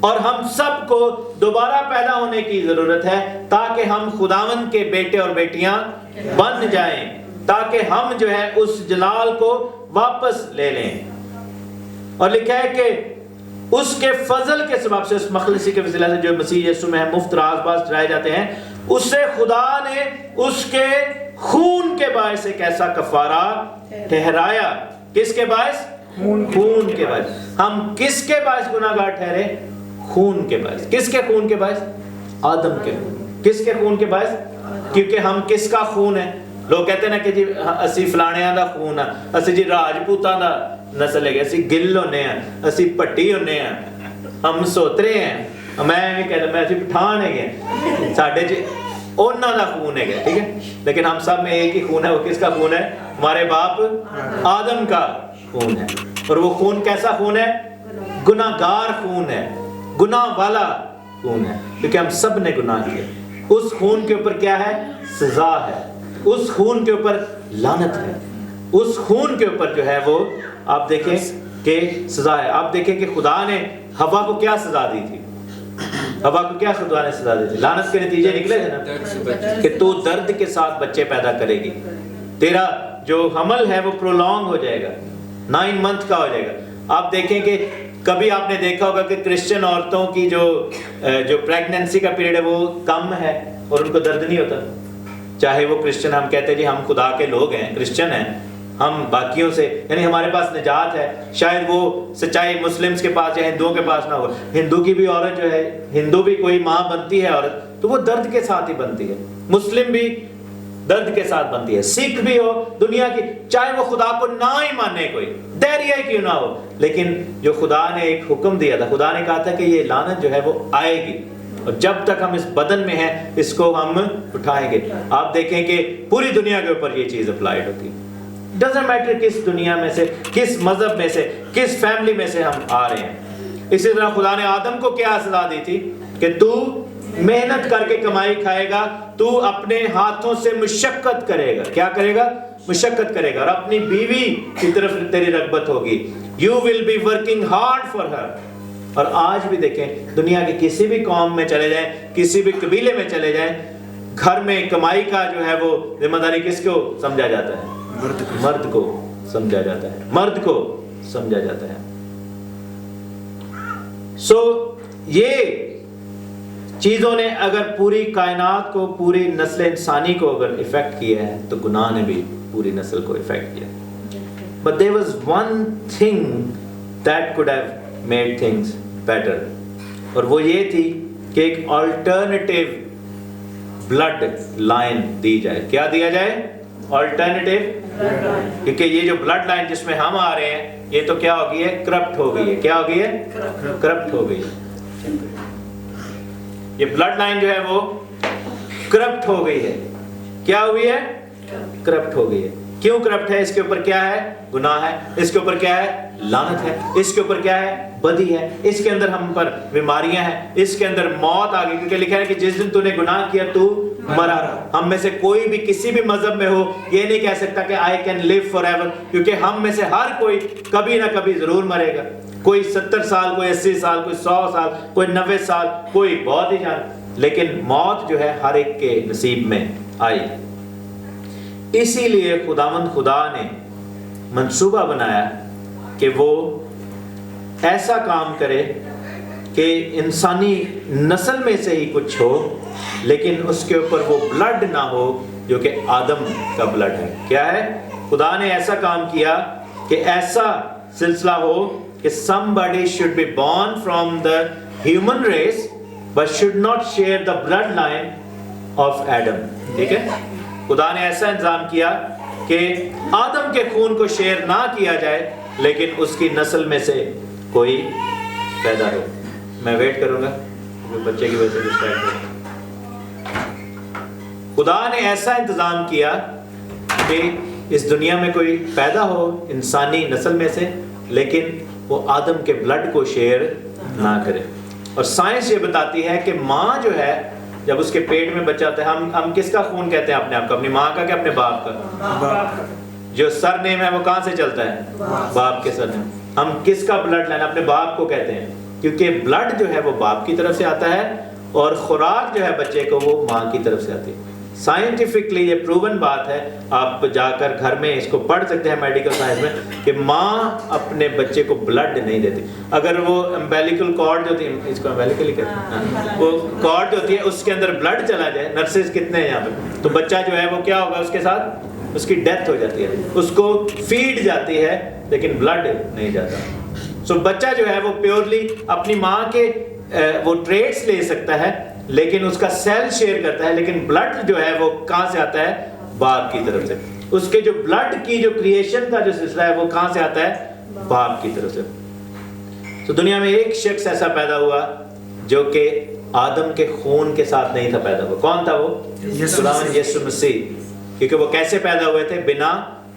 اور ہم سب کو دوبارہ پیدا ہونے کی ضرورت ہے تاکہ ہم خداوند کے بیٹے اور بیٹیاں بن جائیں، تاکہ ہم جو ہے اس جلال کو واپس لے لیں۔ اور لکھا ہے کہ اس کے فضل کے سبب سے، اس مخلصی کے وسیلہ سے جو مسیح یسوع میں مفت راز باز ٹھہرائے جاتے ہیں، اسے خدا نے اس کے خون کے باعث ایک ایسا کفارہ ٹھہرایا۔ کس کے باعث؟ خون کے باعث۔ ہم کس کے باعث گناہگار ٹھہرے؟ خون کے باعث۔ کس کے خون کے باعث؟ آدم کے خون۔ کس کے خون کے باعث؟ کیونکہ ہم کس کا خون ہے؟ لوگ کہتے ہیں نا کہ جی اسی فلانیاں دا خون ہے، اسی جی راجپوتاں دا نسل ہے، اسی گل ہونے ہیں، اسی پٹی ہونے ہیں۔ ہم سوترے ہیں، میں کہتا میں اسی پٹھان ہے گئے ساڑھے انہوں کا خون ہے گیا، ٹھیک ہے، لیکن ہم سب میں ایک ہی خون ہے، وہ کس کا خون ہے؟ ہمارے باپ آدم کا خون ہے، اور وہ خون کیسا خون ہے؟ گناہ گار خون ہے، گناہ والا خون ہے، کیونکہ ہم سب نے گناہ کیا۔ اس خون کے اوپر کیا ہے؟ سزا ہے، اس خون کے اوپر لعنت ہے، اس خون کے اوپر جو ہے وہ آپ دیکھیں کہ سزا ہے۔ آپ دیکھیں کہ خدا نے حوا کو کیا سزا دی تھی؟ حوا کو کیا خدا نے سزا دی تھی؟ لعنت کے نتیجے نکلے تھے نا کہ تو درد کے ساتھ بچے پیدا کرے گی، تیرا جو حمل ہے وہ پرولونگ ہو جائے گا، 9 منتھ کا ہو جائے گا۔ آپ دیکھیں کہ کبھی آپ نے دیکھا ہوگا کہ کرسچن عورتوں کی جو پریگننسی کا پیریڈ ہے وہ کم ہے اور ان کو درد نہیں ہوتا، چاہے وہ کرسچن، ہم کہتے ہیں جی ہم خدا کے لوگ ہیں، کرسچن ہیں، ہم باقیوں سے، یعنی ہمارے پاس نجات ہے، شاید وہ سچائی مسلمز کے پاس یا ہندوؤں کے پاس نہ ہو۔ ہندو کی بھی عورت جو ہے، ہندو بھی کوئی ماں بنتی ہے عورت تو وہ درد کے ساتھ ہی بنتی ہے، مسلم بھی درد کے ساتھ بنتی ہے، سکھ بھی ہو، دنیا کی، چاہے وہ خدا کو نہ ہی مانے کوئی، دہریہ ہی کیوں نہ ہو، لیکن جو خدا نے ایک حکم دیا تھا، خدا نے کہا تھا کہ یہ لعنت جو ہے وہ آئے گی، اور جب تک ہم اس بدن میں ہیں اس کو ہم اٹھائیں گے۔ آپ دیکھیں کہ پوری دنیا کے اوپر یہ چیز اپلائیڈ ہوتی ہے، ڈزنٹ میٹر کس دنیا میں سے، کس مذہب میں سے، کس فیملی میں سے ہم آ رہے ہیں۔ اسی طرح خدا نے آدم کو کیا سزا دی تھی کہ تو محنت کر کے کمائی کھائے گا، تو اپنے ہاتھوں سے مشقت کرے گا، کیا کرے گا؟ مشقت کرے گا، اور اپنی بیوی کی طرف تیری رغبت ہوگی، you will be working hard for her۔ اور آج بھی دیکھیں دنیا کی کسی بھی قوم میں چلے جائیں، کسی بھی قبیلے میں چلے جائیں، گھر میں کمائی کا جو ہے وہ ذمہ داری کس کو سمجھا جاتا ہے؟ مرد کو سمجھا جاتا ہے، مرد کو سمجھا جاتا ہے۔ یہ چیزوں نے اگر پوری کائنات کو، پوری نسل انسانی کو اگر افیکٹ کیا ہے تو گناہ نے بھی پوری نسل کو افیکٹ کیا۔ But there was one thing that could have made things better، اور وہ یہ تھی کہ ایک آلٹرنیٹیو بلڈ لائن دی جائے۔ کیا دیا جائے؟ آلٹرنیٹیو، کیونکہ یہ جو بلڈ لائن جس میں ہم آ رہے ہیں یہ تو کیا ہو گئی ہے؟ کرپٹ ہو گئی ہے۔ کیا ہو گئی ہے؟ کرپٹ ہو گئی ہے۔ یہ بلڈ لائن جو ہے وہ کرپٹ ہو گئی ہے۔ کیا ہوئی ہے؟ کرپٹ ہو گئی ہے۔ کیوں کرپٹ ہے؟ اس کے اوپر کیا ہے؟ گناہ ہے۔ اس کے اوپر کیا ہے؟ لعنت ہے۔ اس کے اوپر کیا ہے؟ بدی ہے۔ اس کے اندر ہم پر بیماریاں ہیں، اس کے اندر موت آ گئی، کیونکہ لکھا ہے کہ جس دن تو نے گناہ کیا تو مرا۔ ہم میں سے کوئی بھی کسی بھی مذہب میں ہو یہ نہیں کہہ سکتا کہ I can live forever، کیونکہ ہم میں سے ہر کوئی کبھی نہ کبھی ضرور مرے گا۔ کوئی 70 سال، کوئی 80 سال، کوئی 100 سال، کوئی 90 سال، کوئی بہت ہی جان، لیکن موت جو ہے ہر ایک کے نصیب میں آئی۔ اسی لیے خداوند خدا نے منصوبہ بنایا کہ وہ ایسا کام کرے کہ انسانی نسل میں سے ہی کچھ ہو، لیکن اس کے اوپر وہ بلڈ نہ ہو جو کہ آدم کا بلڈ ہے۔ کیا ہے؟ خدا نے ایسا کام کیا کہ ایسا سلسلہ ہو کہ somebody should be born from the human race but should not share the bloodline of Adam۔ ٹھیک ہے، خدا نے ایسا انتظام کیا کہ آدم کے خون کو شیئر نہ کیا جائے، لیکن اس کی نسل میں سے کوئی پیدا ہو۔ میں ویٹ کروں گا بچے کی وجہ سے ڈسٹریکٹ ہو۔ خدا نے ایسا انتظام کیا کہ اس دنیا میں کوئی پیدا ہو انسانی نسل میں سے، لیکن وہ آدم کے بلڈ کو شیئر نہ کرے۔ اور سائنس یہ بتاتی ہے کہ ماں جو ہے جب اس کے پیٹ میں بچہ ہوتا ہے، ہم کس کا خون کہتے ہیں اپنے آپ کو؟ اپنی ماں کا کہ اپنے باپ کا؟ جو سر نیم ہے وہ کہاں سے چلتا ہے؟ باپ کے سر نیم۔ ہم کس کا بلڈ لائن؟ اپنے باپ کو کہتے ہیں، کیونکہ بلڈ جو ہے وہ باپ کی طرف سے آتا ہے اور خوراک جو ہے بچے کو وہ ماں کی طرف سے آتی ہے۔ سائنٹیفکلی یہ پروون بات ہے، آپ جا کر گھر میں اس کو پڑھ سکتے ہیں میڈیکل سائنس میں، کہ ماں اپنے بچے کو بلڈ نہیں دیتی۔ اگر وہ امبیلیکل کارڈ جو ہوتی ہے، اس کو امبیلیکل ہی کہتے ہیں، وہ کارڈ جو ہوتی ہے اس کے اندر بلڈ چلا جائے، نرسز کتنے ہیں یہاں پہ، تو بچہ جو ہے وہ کیا ہوگا؟ اس کے ساتھ اس کی ڈیتھ ہو جاتی ہے، اس کو فیڈ جاتی ہے لیکن بلڈ نہیں جاتا۔ سو بچہ جو ہے وہ پیورلی اپنی ماں کے وہ ٹریٹس لے سکتا ہے، لیکن اس کا سیل شیئر کرتا ہے، لیکن بلڈ جو ہے وہ کہاں سے آتا ہے؟ باپ کی طرف سے۔ اس کے جو بلڈ کی جو کریشن کا جو سلسلہ ہے وہ کہاں سے آتا ہے؟ باپ کی طرف سے۔ تو دنیا میں ایک شخص ایسا پیدا ہوا جو کہ آدم کے خون کے ساتھ نہیں تھا پیدا ہوا. کون تھا وہ؟ خداوند یسوع مسیح. کیونکہ وہ کیسے پیدا ہوئے تھے؟ بنا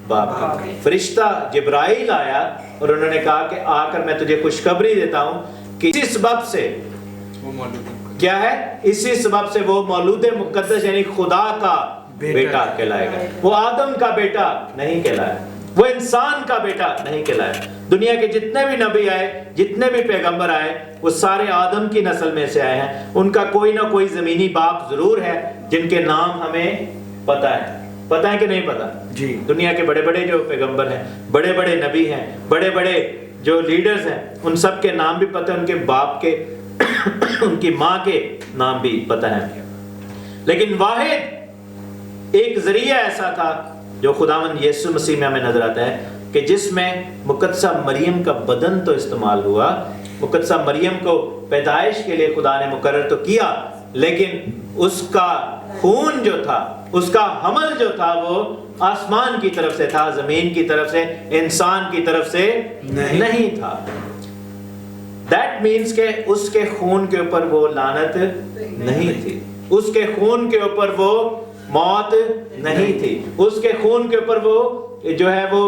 باپ کے. فرشتہ جبرائیل آیا اور انہوں نے کہا کہ آ کر میں تجھے خوشخبری دیتا ہوں کہ اسی سبب سے کیا ہے؟ اسی سبب سے وہ مولود مقدس یعنی خدا کا بیٹا کہلائے گا. وہ آدم کا بیٹا نہیں کہلایا, وہ انسان کا بیٹا نہیں کہلایا. دنیا کے جتنے بھی نبی آئے, جتنے بھی پیغمبر آئے, وہ سارے آدم کی نسل میں سے آئے ہیں. ان کا کوئی نہ کوئی زمینی باپ ضرور ہے جن کے نام ہمیں پتہ ہے. پتہ ہے کہ نہیں پتہ؟ جی. دنیا کے بڑے بڑے جو پیغمبر ہیں, بڑے بڑے نبی ہیں, بڑے بڑے جو لیڈرز ہیں, ان سب کے نام بھی پتہ ہے, ان کے باپ کے ان کی ماں کے نام بھی پتہ ہے. لیکن واحد ایک ذریعہ ایسا تھا جو خداوند یسوع مسیح میں ہمیں نظر آتا ہے کہ جس میں مقدسہ مریم کا بدن تو استعمال ہوا. مقدسہ مریم کو پیدائش کے لیے خدا نے مقرر تو کیا, لیکن اس کا خون جو تھا, اس کا حمل جو تھا, وہ آسمان کی طرف سے تھا, زمین کی طرف سے, انسان کی طرف سے نہیں تھا. That means کہ اس کے خون کے اوپر وہ لعنت نہیں تھی, اس کے خون کے اوپر وہ موت نہیں تھی, اس کے خون کے اوپر وہ جو ہے وہ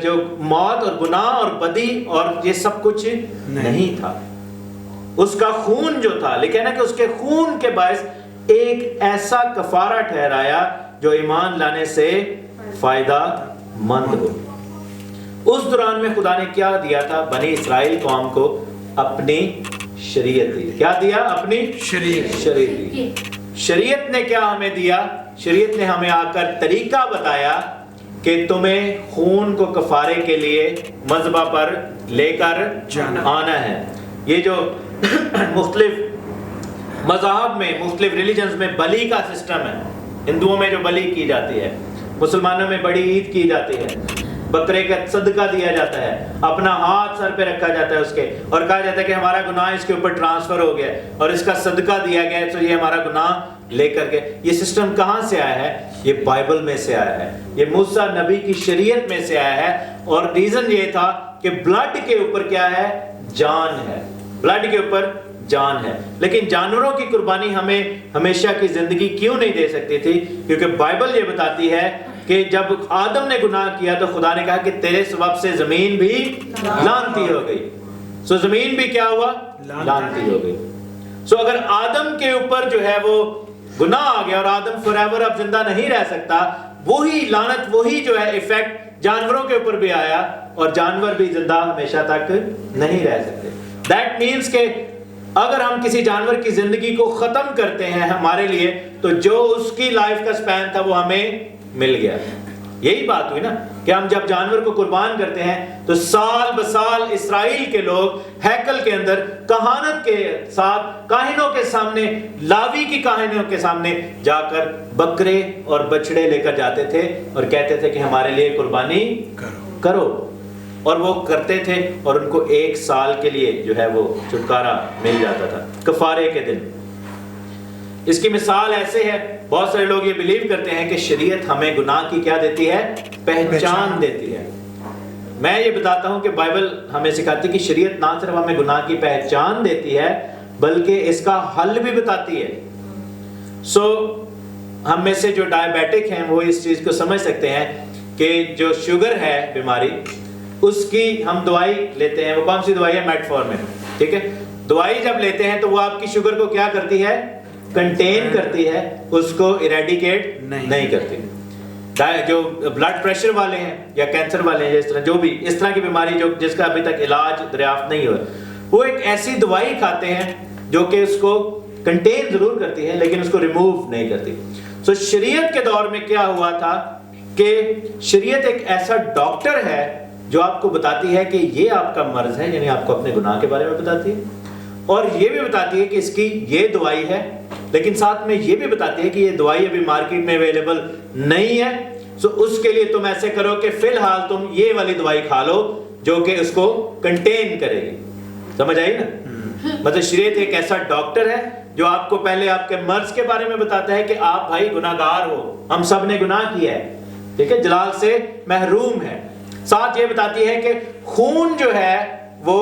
جو موت اور گناہ اور بدی اور یہ سب کچھ نہیں تھا. اس کا خون جو تھا, لیکن ہے کہ اس کے خون کے باعث ایک ایسا کفارہ ٹھہرایا جو ایمان لانے سے فائدہ مند ہو. اس دوران میں خدا نے کیا دیا تھا؟ بنی اسرائیل قوم کو اپنی شریعت دی. کیا دیا؟ اپنی شریعت دی. شریعت نے کیا ہمیں دیا؟ شریعت نے ہمیں آ کر طریقہ بتایا کہ تمہیں خون کو کفارے کے لیے مذبح پر لے کر آنا ہے. یہ جو مختلف مذاہب میں, مختلف ریلیجنز میں بلی کا سسٹم ہے. ہندوؤں میں جو بلی کی جاتی ہے, مسلمانوں میں بڑی عید کی جاتی ہے, بکرے کا صدقہ دیا جاتا ہے, اپنا ہاتھ سر پہ رکھا جاتا ہے اس کے, اور کہا جاتا ہے کہ ہمارا گناہ اس کے اوپر ٹرانسفر ہو گیا اور اس کا صدقہ دیا گیا ہے, تو یہ ہمارا گناہ لے کر کے. یہ سسٹم کہاں سے آیا ہے؟ یہ بائبل میں سے آیا ہے, یہ موسیٰ نبی کی شریعت میں سے آیا ہے. اور ریزن یہ تھا کہ بلڈ کے اوپر کیا ہے؟ جان ہے. بلڈ کے اوپر جان ہے. لیکن جانوروں کی قربانی ہمیں ہمیشہ کی زندگی کیوں نہیں دے سکتی تھی؟ کیونکہ بائبل یہ بتاتی ہے کہ جب آدم نے گناہ کیا تو خدا نے کہا کہ تیرے سبب سے زمین بھی لعنتی ہو گئی. سو زمین بھی کیا ہوا؟ لعنتی ہو گئی. سو اگر آدم کے اوپر جو ہے وہ گناہ آ گیا اور آدم فوریور اب زندہ نہیں رہ سکتا, وہی لعنت, وہی جو ہے ایفیکٹ جانوروں کے اوپر بھی آیا اور جانور بھی زندہ ہمیشہ تک نہیں رہ سکتے. دیٹ مینس کہ اگر ہم کسی جانور کی زندگی کو ختم کرتے ہیں ہمارے لیے, تو جو اس کی لائف کا سپین تھا وہ ہمیں مل گیا. یہی بات ہوئی نا کہ ہم جب جانور کو قربان کرتے ہیں تو سال بسال اسرائیل کے لوگ ہیکل کے اندر کہانت کے ساتھ کاہنوں کے سامنے, لاوی کی کاہنوں کے سامنے جا کر بکرے اور بچڑے لے کر جاتے تھے اور کہتے تھے کہ ہمارے لیے قربانی کرو. اور وہ کرتے تھے اور ان کو 1 سال کے لیے جو ہے وہ چھٹکارا مل جاتا تھا کفارے کے دن. اس کی مثال ایسے ہے, بہت سارے لوگ یہ بلیو کرتے ہیں کہ شریعت ہمیں گناہ کی کیا دیتی ہے؟ پہچان دیتی ہے. میں یہ بتاتا ہوں کہ بائبل ہمیں سکھاتی ہے کہ شریعت نہ صرف ہمیں گناہ کی پہچان دیتی ہے بلکہ اس کا حل بھی بتاتی ہے. سو ہم میں سے جو ڈائبیٹک ہیں وہ اس چیز کو سمجھ سکتے ہیں کہ جو شوگر ہے بیماری, اس کی ہم دوائی لیتے ہیں. وہ کون سی دوائی ہے؟ میٹفورمن. ٹھیک ہے, دوائی جب لیتے ہیں تو وہ آپ کی شوگر کو کیا کرتی ہے؟ کنٹین کرتی ہے, اس کو ایریڈیکیٹ نہیں کرتی. جو بلڈ پریشر والے ہیں یا کینسر والے ہیں, اس طرح جو بھی اس طرح کی بیماری جو جس کا ابھی تک علاج دریافت نہیں ہوا, وہ ایک ایسی دوائی کھاتے ہیں جو کہ اس کو کنٹین ضرور کرتی ہے لیکن اس کو ریموو نہیں کرتی. سو شریعت کے دور میں کیا ہوا تھا کہ شریعت ایک ایسا ڈاکٹر ہے جو آپ کو بتاتی ہے کہ یہ آپ کا مرض ہے, یعنی آپ کو اپنے گناہ کے بارے میں بتاتی ہے, اور یہ بھی بتاتی ہے کہ اس کی یہ دوائی ہے, لیکن ساتھ میں یہ بھی بتاتی ہے کہ یہ دوائی ابھی مارکیٹ میں اویلیبل نہیں ہے. سو اس کے لیے تم ایسے کرو کہ فی الحال تم یہ والی دوائی کھا لو جو کہ اس کو کنٹین کرے گی. سمجھ آئی نا؟ مطلب شریعت ایک ایسا ڈاکٹر ہے جو آپ کو پہلے آپ کے مرض کے بارے میں بتاتا ہے کہ آپ بھائی گناہگار ہو, ہم سب نے گناہ کیا ہے, ٹھیک ہے, جلال سے محروم ہے. ساتھ یہ بتاتی ہے کہ خون جو ہے وہ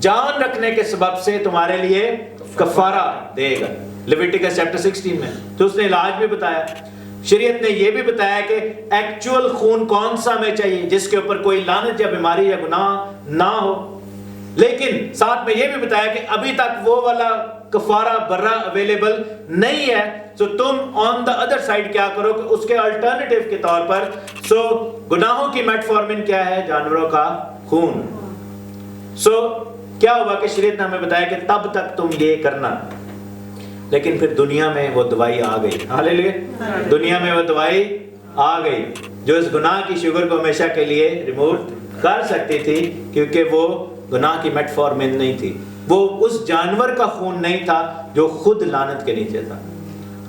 جان رکھنے کے سبب سے تمہارے لیے کفارہ دے گا. لیویٹیکس چیپٹر 16 میں تو اس نے علاج بھی بتایا. شریعت نے یہ بھی بتایا کہ ایکچول خون کون سا ہمیں چاہیے جس کے اوپر کوئی لعنت یا بیماری یا گناہ نہ ہو. لیکن ساتھ میں یہ بھی بتایا کہ ابھی تک وہ والا کفارہ برہ اویلیبل نہیں ہے. تو تم آن دا ادر سائڈ کیا کرو کہ اس کے الٹرنیٹیو کے طور پر گناہوں کی میٹفارمن کیا ہے؟ جانوروں کا خون. کیا ہوا کہ شریعت نے ہمیں بتایا کہ تب تک تم یہ کرنا. لیکن پھر دنیا میں وہ دوائی آ گئی. ہاللیلویا. دنیا میں وہ دوائی آ گئی جو اس گناہ کی شوگر کو ہمیشہ کے لیے ریموو کر سکتی تھی، کیونکہ وہ گناہ کی میٹفارمن نہیں تھی. وہ اس جانور کا خون نہیں تھا جو خود لعنت کے نیچے تھا،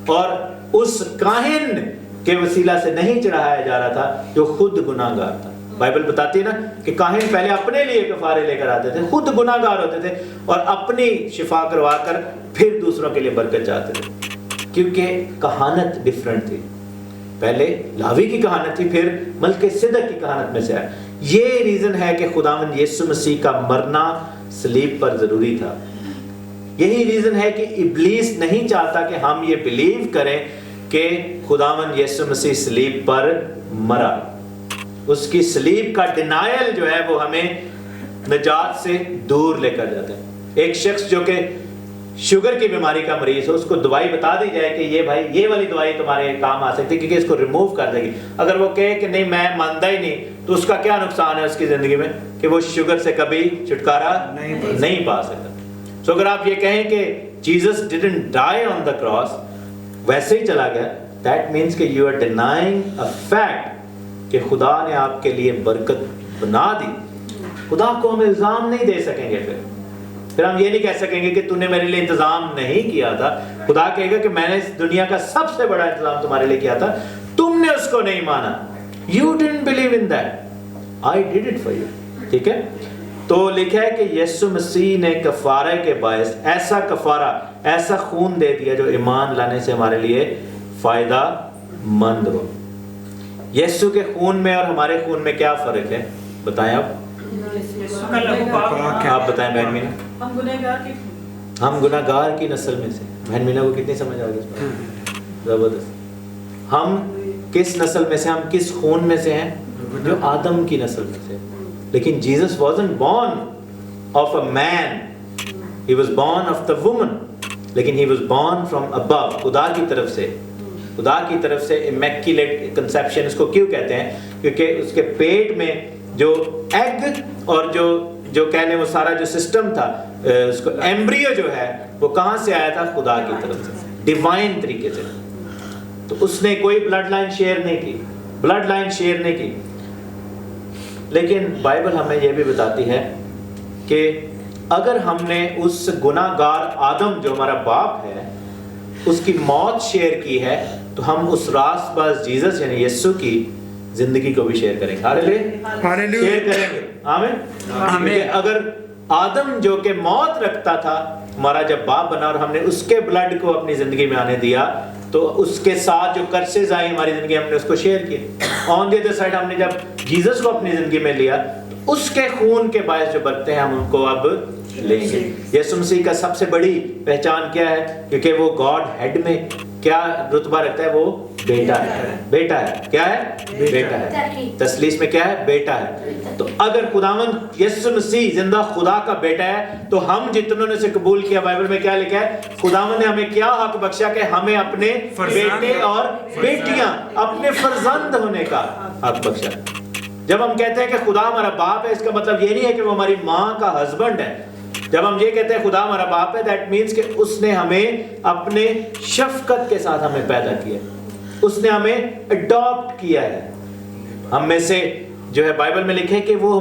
اور اس کاہن کے وسیلہ سے نہیں چڑھایا جا رہا تھا جو خود گناہ گار تھا. بائبل بتاتی ہے نا کہ کاہن پہلے اپنے لیے کفارے لے کر آتے تھے، خود گناہ گار ہوتے تھے اور اپنی شفا کروا کر پھر دوسروں کے لیے برکت چاہتے تھے، کیونکہ کہانت ڈیفرنٹ تھی. پہلے لاوی کی کہانت تھی، پھر ملک صدق کی کہانت میں سے آیا. یہ ریزن ہے کہ خداوند یسوع مسیح کا مرنا صلیب پر ضروری تھا. یہی ریزن ہے کہ ابلیس نہیں چاہتا کہ ہم یہ بلیو کریں کہ خداوند یسوع مسیح صلیب پر مرا. اس کی صلیب کا ڈینائل جو ہے وہ ہمیں نجات سے دور لے کر جاتا ہے. ایک شخص جو کہ شوگر کی بیماری کا مریض ہو، اس کو دوائی بتا دی جائے کہ یہ بھائی یہ والی دوائی تمہارے کام آ سکتی ہے کیونکہ اس کو ریموو کر دے گی. اگر وہ کہے کہ نہیں میں مانتا ہی نہیں، تو اس کا کیا نقصان ہے اس کی زندگی میں کہ وہ شوگر سے کبھی چھٹکارا نہیں پا سکتا. سو اگر آپ یہ کہیں کہ Jesus didn't die on the cross, ویسے ہی چلا گیا، دیٹ مینس کہ you are denying a fact کہ خدا نے آپ کے لیے برکت بنا دی. خدا کو ہم الزام نہیں دے سکیں گے. پھر ہم یہ نہیں کہہ سکیں گے کہ تو نے میرے لیے انتظام نہیں کیا تھا. خدا کہے گا کہ میں نے اس دنیا کا سب سے بڑا انتظام تمہارے لیے کیا تھا، تم نے اس کو نہیں مانا. You didn't believe in that. I did it for you. ٹھیک ہے. تو لکھا ہے کہ یسوع مسیح نے کفارے کے باعث ایسا کفارہ، ایسا خون دے دیا جو ایمان لانے سے ہمارے لیے فائدہ مند ہو. یسوع کے خون میں اور ہمارے خون میں کیا فرق ہے بتائیں آپ بتائیں بہن مینا. ہم گناہ گار کی نسل میں سے. بہن مینا کو کتنی سمجھ آ گئی؟ زبردست. ہم کس نسل میں سے، ہم کس خون میں سے ہیں؟ جو آدم کی نسل میں سے. لیکن Jesus wasn't born of a man, he was born of the woman, لیکن he was born from above. خدا کی طرف سے، خدا کی طرف سے immaculate conception اس کو کیوں کہتے ہیں؟ کیونکہ اس کے پیٹ میں جو ایگ اور جو کہہ لیں وہ سارا جو سسٹم تھا، اس کو ایمبریو جو ہے وہ کہاں سے آیا تھا؟ خدا کی طرف سے، ڈیوائن طریقے سے. تو اس نے کوئی بلڈ لائن شیئر نہیں کی، بلڈ لائن شیئر نہیں کی. لیکن بائبل ہمیں یہ بھی بتاتی ہے کہ اگر ہم نے اس گناہ گار آدم جو ہمارا باپ ہے اس کی موت شیئر کی ہے، تو ہم اس راست باز جیسس یعنی یسوع کی زندگی کو بھی شیئر کریں گے. ہاللیلویا. شیئر کریں گے. آمین. اگر آدم جو کہ موت رکھتا تھا ہمارا جب باپ بنا اور ہم نے اس کے بلڈ کو اپنی زندگی میں آنے دیا، تو اس کے ساتھ جو کرسز آئی ہماری زندگی ہم نے اس کو شیئر کیا. آن دی ادر سائڈ ہم نے جب جیسس کو اپنی زندگی میں لیا، تو اس کے خون کے باعث جو برکتیں ہیں ہم ان کو اب لیں گے. یسوع مسیح کا سب سے بڑی پہچان کیا ہے؟ کیونکہ وہ گاڈ ہیڈ میں کیا رتبہ رکھتا ہے؟ وہ بیٹا ہے. بیٹا ہے. کیا ہے؟ بیٹا ہے. تسلیس میں کیا ہے؟ بیٹا ہے. تو اگر خداوند یسوع مسیح زندہ خدا کا بیٹا ہے، تو ہم جتنوں نے اسے قبول کیا، بائبل میں کیا لکھا ہے؟ خداوند نے ہمیں کیا حق بخشا کہ ہمیں اپنے بیٹے اور بیٹیاں، اپنے فرزند ہونے کا حق بخشا. جب ہم کہتے ہیں کہ خدا ہمارا باپ ہے، اس کا مطلب یہ نہیں ہے کہ وہ ہماری ماں کا ہسبینڈ ہے. جب ہم یہ کہتے ہیں خدا ہمارا باپ ہے، دیٹ مینس کہ اس نے ہمیں اپنے شفقت کے ساتھ ہمیں پیدا کیا، اس نے ہمیں اڈاپٹ کیا ہے. ہم میں سے جو ہے بائبل میں لکھے کہ وہ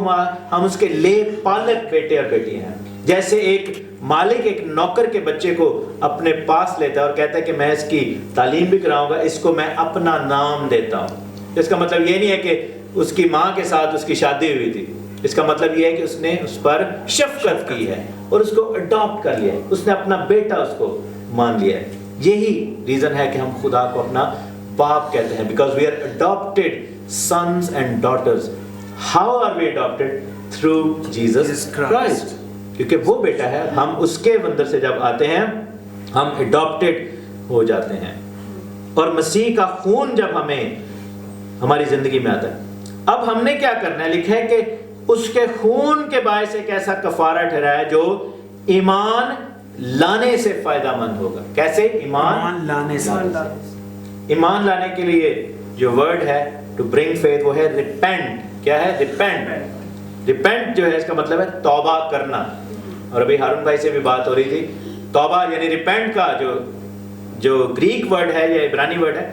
ہم اس کے لے پالک بیٹے اور بیٹیاں ہیں. جیسے ایک مالک ایک نوکر کے بچے کو اپنے پاس لیتا ہے اور کہتا ہے کہ میں اس کی تعلیم بھی کراؤں گا، اس کو میں اپنا نام دیتا ہوں. اس کا مطلب یہ نہیں ہے کہ اس کی ماں کے ساتھ اس کی شادی ہوئی تھی. اس کا مطلب یہ ہے کہ اس نے اس پر شفقت کی ہے اور اس کو اڈاپٹ کر لیا ہے. اس نے اپنا بیٹا اس کو مان لیا ہے. یہی ریزن ہے کہ ہم خدا کو اپنا باپ کہتے ہیں. Because we are adopted sons and daughters. How are we adopted? Through Jesus Christ. کیونکہ وہ بیٹا ہے. ہم اس کے اندر سے جب آتے ہیں ہم اڈاپٹیڈ ہو جاتے ہیں. اور مسیح کا خون جب ہمیں ہماری زندگی میں آتا ہے, اب ہم نے کیا کرنا ہے؟ لکھا ہے کہ اس کے خون کے باعث ایک ایسا کفارہ ٹھہرایا جو ایمان لانے سے فائدہ مند ہوگا. کیسے؟ ایمان لانے سے. ایمان لانے کے لیے جو ورڈ ہے ٹو برنگ فیتھ وہ ہے ریپینٹ. کیا ہے؟ ریپینٹ. ریپینٹ جو ہے اس کا مطلب ہے توبہ کرنا. اور ابھی ہارون بھائی سے بھی بات ہو رہی تھی, توبہ یعنی ریپینٹ کا جو گریک ورڈ ہے یا عبرانی ورڈ ہے,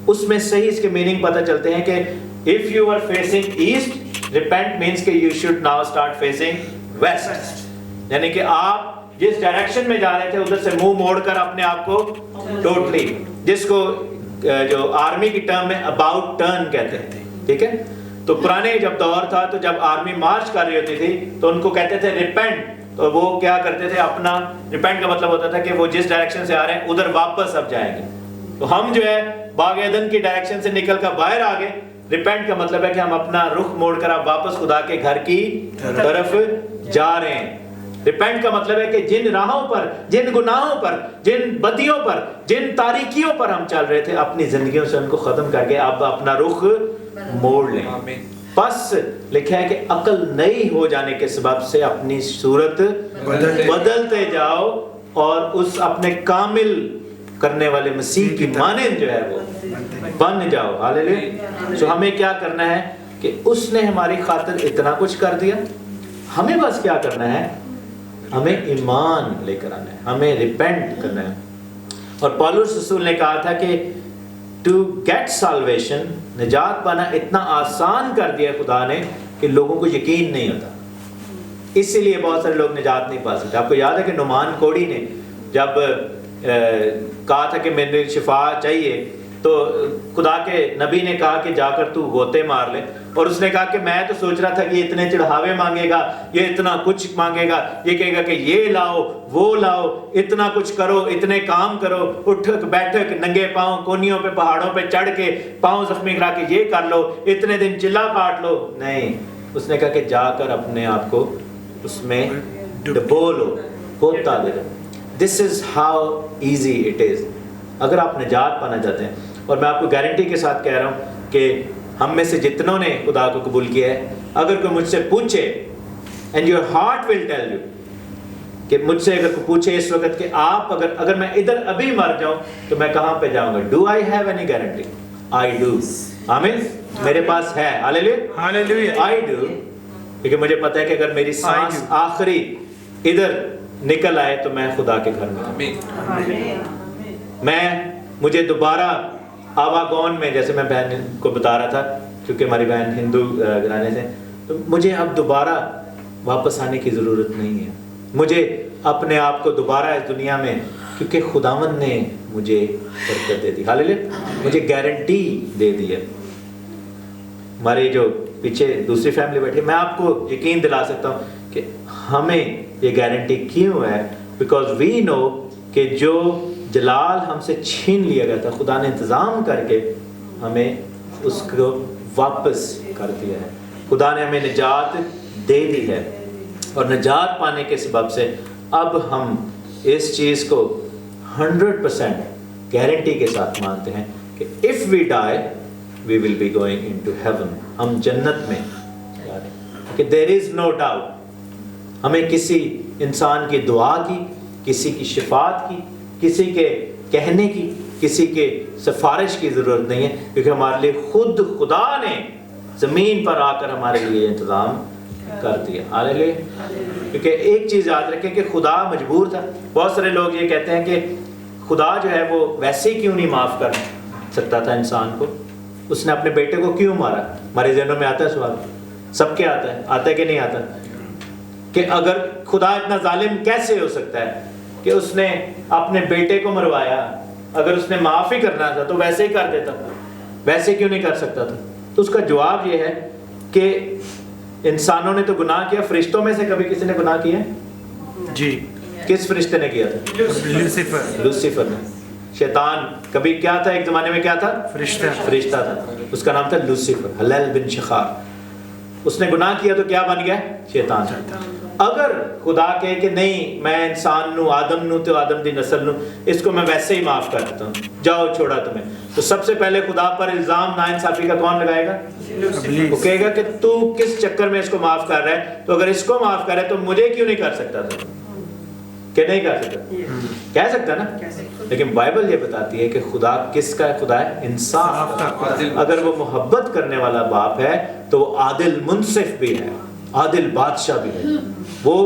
اس میں صحیح اس کے میننگ پتہ چلتے ہیں کہ if you are facing east, repent means کہ you should now start facing west. یعنی کہ آپ جس ڈائریکشن میں جا رہے تھے ادھر سے منہ موڑ کر اپنے آپ کو ٹوٹلی, جس کو جو آرمی کی ٹرم میں اباؤٹ ٹرن کہتے ہیں. ٹھیک ہے, تو پرانے جب دور تھا تو جب آرمی مارچ کر رہی ہوتی تھی تو ان کو کہتے تھے ریپینٹ. تو وہ کیا کرتے تھے, اپنا ریپینٹ کا مطلب ہوتا تھا کہ وہ جس ڈائریکشن سے آ رہے ہیں ادھر واپس اب جائیں گے. تو ہم جو ہے باغ عدن کی ڈائریکشن سے نکل کر باہر آ گئے. ریپینٹ کا مطلب ہے کہ ہم اپنا رخ موڑ کر اب واپس خدا کے گھر کی طرف جا رہے ہیں. ریپینٹ کا مطلب ہے کہ جن راہوں پر, جن گناہوں پر, جن بدیوں پر, جن تاریکیوں پر ہم چل رہے تھے اپنی زندگیوں سے ان کو ختم کر کے اب اپنا رخ موڑ لیں. پس لکھا ہے کہ عقل نئی ہو جانے کے سبب سے اپنی صورت بدلتے جاؤ اور اس اپنے کامل کرنے والے مسیح کی مانند جو ہے وہ بن جاؤ. ہاللیلویا. سو ہمیں کیا کرنا ہے کہ اس نے ہماری خاطر اتنا کچھ کر دیا, ہمیں بس کیا کرنا ہے, ہمیں ایمان لے کر آنا ہے, ہمیں ریپینٹ کرنا ہے. اور پالوس رسول نے کہا تھا کہ ٹو گیٹ سالویشن, نجات پانا اتنا آسان کر دیا خدا نے کہ لوگوں کو یقین نہیں ہوتا. اسی لیے بہت سارے لوگ نجات نہیں پا سکتے. آپ کو یاد ہے کہ نعمان کوڑی نے جب کہا تھا کہ میرے شفا چاہیے تو خدا کے نبی نے کہا کہ جا کر تو غوطے مار لے, اور اس نے کہا کہ میں تو سوچ رہا تھا کہ یہ اتنے چڑھاوے مانگے گا, یہ اتنا کچھ مانگے گا, یہ کہے گا کہ یہ لاؤ وہ لاؤ, اتنا کچھ کرو, اتنے کام کرو, اٹھک بیٹھک, ننگے پاؤں کونیوں پہ پہاڑوں پہ چڑھ کے پاؤں زخمی کرا کے یہ کر لو, اتنے دن چلا کاٹ لو. نہیں, اس نے کہا کہ جا کر اپنے آپ کو اس میں ڈبو لو, ہوتا دے دو. This is how easy it is. اگر آپ نجات پانا چاہتے ہیں, اور میں آپ کو گارنٹی کے ساتھ کہہ رہا ہوں کہ ہم میں سے جتنوں نے خدا کو قبول کیا ہے, اگر کوئی مجھ سے پوچھے and your heart will tell you, کہ مجھ سے اگر کوئی پوچھے اس وقت کہ آپ اگر میں ادھر ابھی مر جاؤں تو میں کہاں پہ جاؤں گا, do I have any guarantee? I do. آمین. میرے پاس ہے. ہاللیلویا. I do. کیونکہ مجھے پتا ہے کہ اگر میری سانس آخری ادھر نکل آئے تو میں خدا کے گھر میں مجھے دوبارہ آواگون میں, جیسے میں بہن کو بتا رہا تھا کیونکہ ہماری بہن ہندو گھرانے سے, تو مجھے اب دوبارہ واپس آنے کی ضرورت نہیں ہے. مجھے اپنے آپ کو دوبارہ اس دنیا میں, کیونکہ خداوند نے مجھے برکت دے دی. ہاللیلویا. مجھے گارنٹی دے دی ہے. ہمارے جو پیچھے دوسری فیملی بیٹھی, میں آپ کو یقین دلا سکتا ہوں کہ ہمیں یہ گارنٹی کیوں ہے, بیکاز وی نو کہ جو جلال ہم سے چھین لیا گیا تھا خدا نے انتظام کر کے ہمیں اس کو واپس کر دیا ہے. خدا نے ہمیں نجات دے دی ہے, اور نجات پانے کے سبب سے اب ہم اس چیز کو 100% گارنٹی کے ساتھ مانتے ہیں کہ if we die we will be going into heaven. ہم جنت میں جا رہے ہیں, کہ there is no doubt. ہمیں کسی انسان کی دعا کی, کسی کی شفاعت کی, کسی کے کہنے کی, کسی کے سفارش کی ضرورت نہیں ہے, کیونکہ ہمارے لیے خود خدا نے زمین پر آ کر ہمارے لیے انتظام کر دیا. ہاللیلویا. کیونکہ ایک چیز یاد رکھیں کہ خدا مجبور تھا. بہت سارے لوگ یہ کہتے ہیں کہ خدا جو ہے وہ ویسے ہی کیوں نہیں معاف کر سکتا تھا انسان کو, اس نے اپنے بیٹے کو کیوں مارا. ہمارے ذہنوں میں آتا ہے سوال, سب کے آتا ہے کہ نہیں آتا, کہ اگر خدا اتنا ظالم کیسے ہو سکتا ہے کہ اس نے اپنے بیٹے کو مروایا. اگر اس نے معاف ہی کرنا تھا تو ویسے ہی کر دیتا, ویسے کیوں نہیں کر سکتا تھا. تو اس کا جواب یہ ہے کہ انسانوں نے تو گناہ کیا. فرشتوں میں سے کبھی کسی نے گناہ کیا جی؟ کس فرشتے نے کیا تھا؟ لوسیفر نے. شیطان کبھی کیا تھا, ایک زمانے میں کیا تھا؟ فرشتہ تھا. اس کا نام تھا لوسیفر, ہلیل بن شخار. اس نے گناہ کیا تو کیا بن گیا؟ شیطان. اگر خدا کہے کہ نہیں میں انسان نو آدم نو تو آدم دی نسل نو اس کو میں ویسے ہی معاف کر دیتا ہوں، جاؤ چھوڑا تمہیں، تو سب سے پہلے خدا پر الزام ناانصافی کا کون لگائے گا؟ وہ کہے گا کہ تو کس چکر میں اس کو معاف کر رہا ہے، تو اگر اس کو معاف کر رہا ہے تو مجھے کیوں نہیں کر سکتا تھا؟ کہ نہیں کر سکتا، کہہ سکتا نا، لیکن بائبل یہ بتاتی ہے کہ خدا کس کا خدا ہے؟ انصاف کا۔ اگر وہ محبت کرنے والا باپ ہے تو وہ عادل منصف بھی ہے، عادل بادشاہ بھی ہے، وہ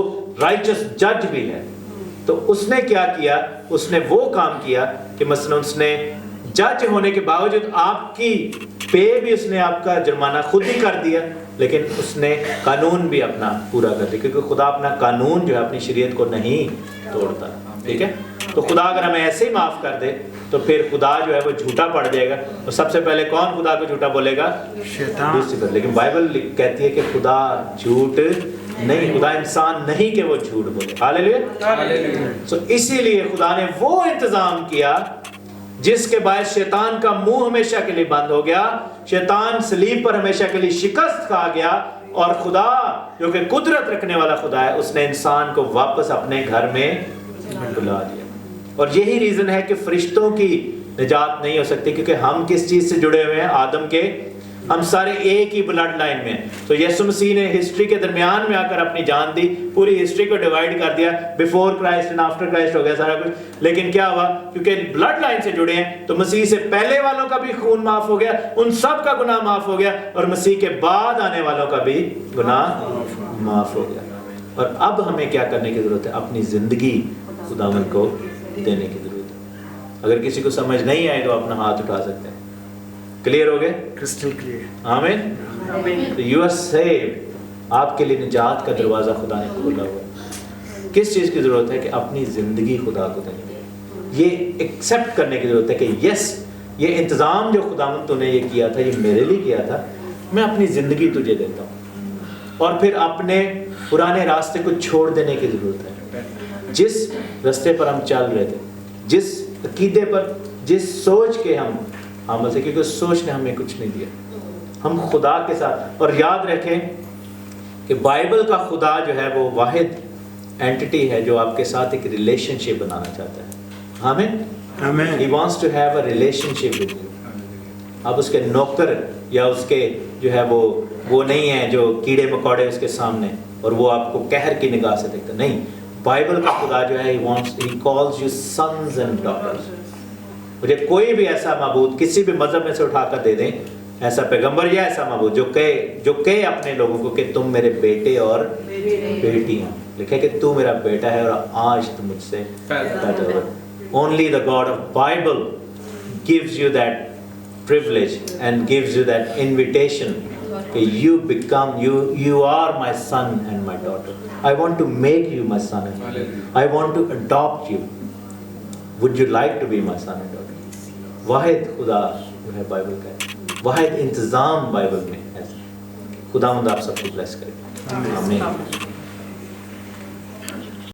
رائچس جج بھی ہے۔ تو اس نے کیا کیا؟ اس نے وہ کام کیا کہ مثلا اس نے جج ہونے کے باوجود آپ کی پے بھی اس نے آپ کا جرمانہ خود ہی کر دیا، لیکن اس نے قانون بھی اپنا پورا کر دیا، کیونکہ خدا اپنا قانون جو ہے اپنی شریعت کو نہیں توڑتا، ٹھیک ہے؟ تو خدا اگر ہمیں ایسے ہی معاف کر دے تو پھر خدا جو ہے وہ جھوٹا پڑ جائے گا، اور سب سے پہلے کون خدا کو جھوٹا بولے گا؟ شیطان۔ لیکن بائبل کہتی ہے کہ خدا جھوٹ نہیں، خدا انسان نہیں کہ وہ جھوٹ بولے۔ ہاللیلویا۔ سو اسی لیے خدا نے وہ انتظام کیا جس کے باعث شیطان کا منہ ہمیشہ کے لیے بند ہو گیا، شیطان صلیب پر ہمیشہ کے لیے شکست کھا گیا، اور خدا جو کہ قدرت رکھنے والا خدا ہے اس نے انسان کو واپس اپنے گھر میں بلا لیا۔ اور یہی ریزن ہے کہ فرشتوں کی نجات نہیں ہو سکتی، کیونکہ ہم کس چیز سے جڑے ہوئے ہیں؟ آدم کے، ہم سارے ایک ہی بلڈ لائن میں ہیں۔ تو یسوع مسیح نے ہسٹری کے درمیان میں آ کر اپنی جان دی، پوری ہسٹری کو ڈیوائیڈ کر دیا، before Christ and after Christ ہو گیا سارا کچھ۔ لیکن کیا ہوا؟ کیونکہ بلڈ لائن سے جڑے ہیں تو مسیح سے پہلے والوں کا بھی خون معاف ہو گیا، ان سب کا گناہ معاف ہو گیا، اور مسیح کے بعد آنے والوں کا بھی گناہ معاف ہو گیا۔ اور اب ہمیں کیا کرنے کی ضرورت ہے؟ اپنی زندگی خداوند کو دینے کی ضرورت ہے۔ اگر کسی کو سمجھ نہیں آئے تو اپنا ہاتھ اٹھا سکتے ہیں۔ کلیئر ہو گئے؟ Crystal clear. آمین۔ یو آر سیوڈ، آپ کے لیے نجات کا دروازہ خدا نے کھولا ہوا ہے۔ کس چیز کی ضرورت ہے؟ کہ اپنی زندگی خدا کو دینے کی، یہ ایکسیپٹ کرنے کی ضرورت ہے کہ یس یہ انتظام جو خداوند تو نے یہ کیا تھا، یہ میرے لیے کیا تھا، میں اپنی زندگی تجھے دیتا ہوں۔ اور پھر اپنے پرانے راستے کو چھوڑ دینے کی ضرورت ہے۔ جس راستے پر ہم چل رہے تھے، جس عقیدے پر، جس سوچ کے ہم عمل سے، کیونکہ اس سوچ نے ہمیں کچھ نہیں دیا، ہم خدا کے ساتھ۔ اور یاد رکھیں کہ بائبل کا خدا جو ہے وہ واحد اینٹیٹی ہے جو آپ کے ساتھ ایک ریلیشن شپ بنانا چاہتا ہے۔ آمین۔ He wants to have a relationship with you۔ آپ اس کے نوکر یا اس کے جو ہے وہ نہیں ہیں جو کیڑے مکوڑے اس کے سامنے اور وہ آپ کو قہر کی نگاہ سے دیکھتا، نہیں۔ بائبل کا خدا جو ہے he calls you sons and daughters۔ مجھے کوئی بھی ایسا معبود کسی بھی مذہب میں سے اٹھا کر دے دیں، ایسا پیغمبر یا ایسا معبود جو کہے اپنے لوگوں کو کہ تم میرے بیٹے اور بیٹی ہیں، لکھے کہ تو میرا بیٹا ہے اور آج تم مجھ سے پیدا ہوا۔ Only the God of Bible gives you that privilege and gives you that invitation کہ you are my son and my daughter۔ I want to make you my son and daughter۔ I want to adopt you۔ Would you like to be my son and daughter؟ واحد خدا جو ہے Bible کا ہے، واحد انتظام Bible میں ہے۔ خداوند آپ سب کو بلیس کرے۔ آمین۔